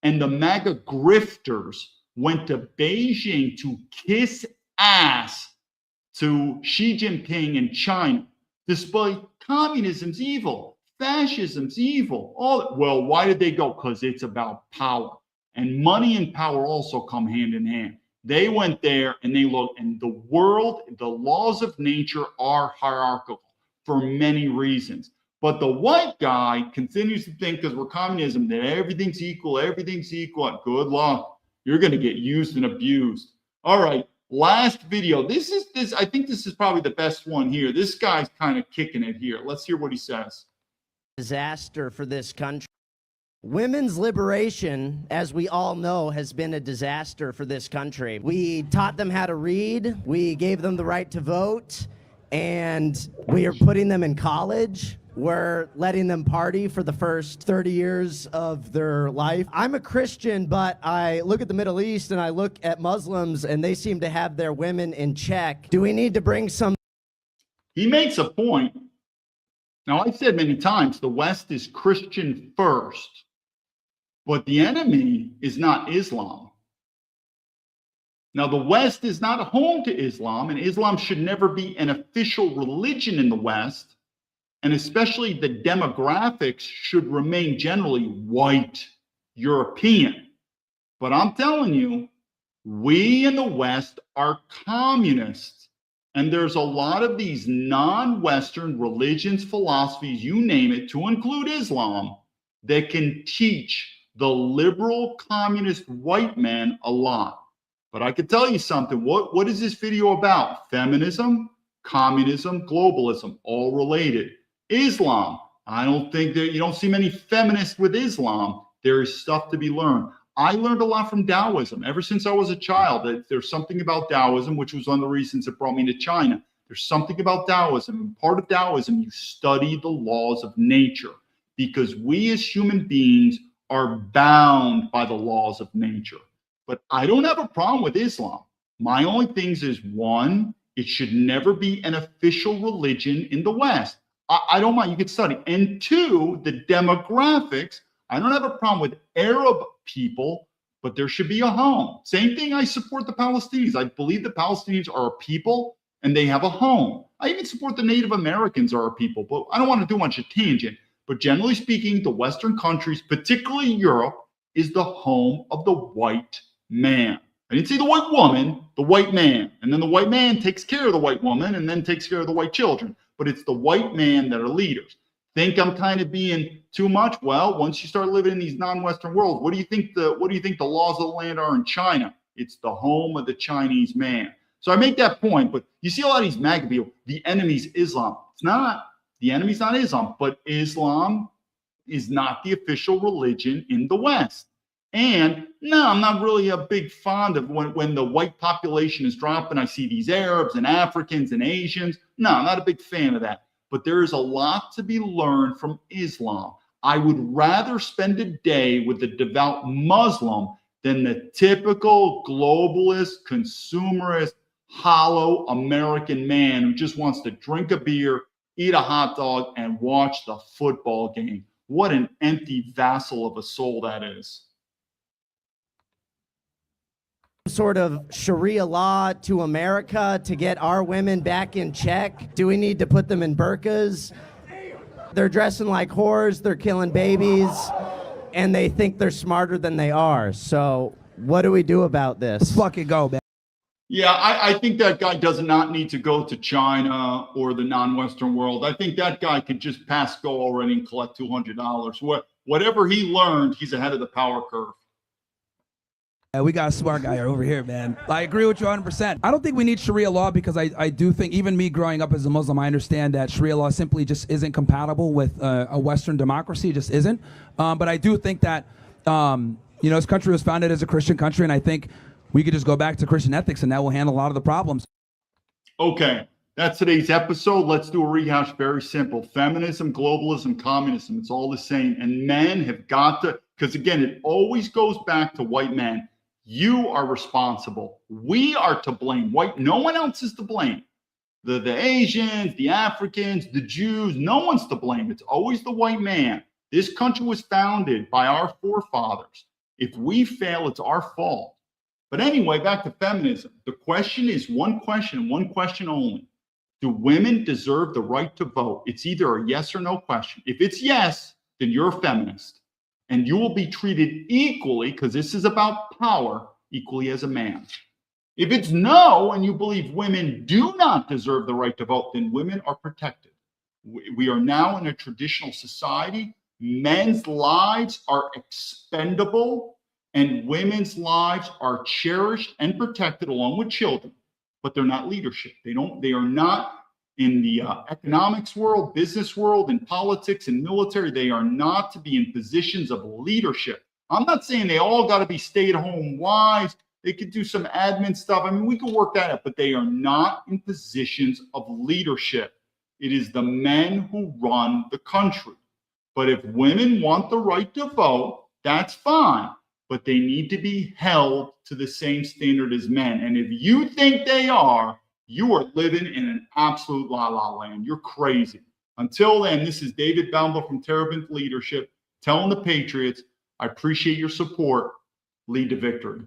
And the MAGA grifters went to Beijing to kiss ass to Xi Jinping in China, despite communism's evil, fascism's evil. Well, why did they go? Because it's about power. And money and power also come hand in hand. They went there and they looked, and the world, the laws of nature are hierarchical for many reasons. But the white guy continues to think, because we're communism, that everything's equal, everything's equal. Good luck. You're going to get used and abused. All right. Last video. I think this is probably the best one here. This guy's kind of kicking it here. Let's hear what he says. Disaster for this country. Women's liberation, as we all know, has been a disaster for this country. We taught them how to read. We gave them the right to vote. And we are putting them in college. We're letting them party for the first 30 years of their life. I'm a Christian, but I look at the Middle East and I look at Muslims and they seem to have their women in check. Do we need to bring some? He makes a point. Now, I've said many times, the West is Christian first, but the enemy is not Islam. Now, the West is not home to Islam, and Islam should never be an official religion in the West. And especially the demographics should remain generally white, European. But I'm telling you, we in the West are communists. And there's a lot of these non-Western religions, philosophies, you name it, to include Islam, that can teach the liberal communist white man a lot. But I can tell you something. What is this video about? Feminism, communism, globalism, all related. Islam. I don't think that you don't see many feminists with Islam. There is stuff to be learned. I learned a lot from Taoism ever since I was a child. There's something about Taoism, which was one of the reasons that brought me to China. There's something about Taoism. And part of Taoism, you study the laws of nature, because we as human beings are bound by the laws of nature. But I don't have a problem with Islam. My only things is, one, it should never be an official religion in the West. I don't mind, you could study. And two, the demographics, I don't have a problem with Arab people, but there should be a home. Same thing, I support the Palestinians. I believe the Palestinians are a people and they have a home. I even support the Native Americans are a people, but I don't want to do much of a tangent. But generally speaking, the Western countries, particularly Europe, is the home of the white man. I didn't say the white woman, the white man. And then the white man takes care of the white woman and then takes care of the white children. But it's the white man that are leaders. Think I'm kind of being too much? Well, once you start living in these non-Western worlds, what do you think the laws of the land are in China? It's the home of the Chinese man. So I make that point, but you see a lot of these MAGA people, the enemy's Islam. It's not. The enemy's not Islam, but Islam is not the official religion in the West. And no, I'm not really a big fond of when the white population is dropping. I see these Arabs and Africans and Asians. No, I'm not a big fan of that. But there is a lot to be learned from Islam. I would rather spend a day with the devout Muslim than the typical globalist, consumerist, hollow American man who just wants to drink a beer, eat a hot dog, and watch the football game. What an empty vassal of a soul that is. Sort of Sharia law to America to get our women back in check? Do we need to put them in burqas? They're dressing like whores, they're killing babies, and they think they're smarter than they are. So what do we do about this? Let's fucking go, man. Yeah, I think that guy does not need to go to China or the non-Western world. I think that guy could just pass go already and collect $200. Whatever he learned, he's ahead of the power curve. We got a smart guy over here, man. I agree with you 100%. I don't think we need Sharia law because I do think, even me growing up as a Muslim, I understand that Sharia law simply just isn't compatible with a Western democracy. It just isn't. But I do think that, this country was founded as a Christian country, and I think we could just go back to Christian ethics, and that will handle a lot of the problems. Okay, that's today's episode. Let's do a rehash. Very simple. Feminism, globalism, communism, it's all the same. And men have got to, because again, it always goes back to white men. You are responsible. We are to blame. No one else is to blame. The Asians, the Africans, the Jews, no one's to blame. It's always the white man. This country was founded by our forefathers. If we fail, it's our fault. But anyway, back to feminism. The question is one question only. Do women deserve the right to vote? It's either a yes or no question. If it's yes, then you're a feminist. And you will be treated equally, because this is about power, equally as a man. If it's no, and you believe women do not deserve the right to vote, then women are protected. We are now in a traditional society. Men's lives are expendable, and women's lives are cherished and protected along with children, but they're not leadership. They are not in the economics world, business world, and politics and military. They are not to be in positions of leadership. I'm not saying they all got to be stay-at-home wives. They could do some admin stuff. I mean, we can work that out, but they are not in positions of leadership. It is the men who run the country. But if women want the right to vote, that's fine. But they need to be held to the same standard as men. And if you think they are, you are living in an absolute la-la land. You're crazy. Until then, this is David Baumblatt from Terabinth Leadership telling the Patriots, I appreciate your support. Lead to victory.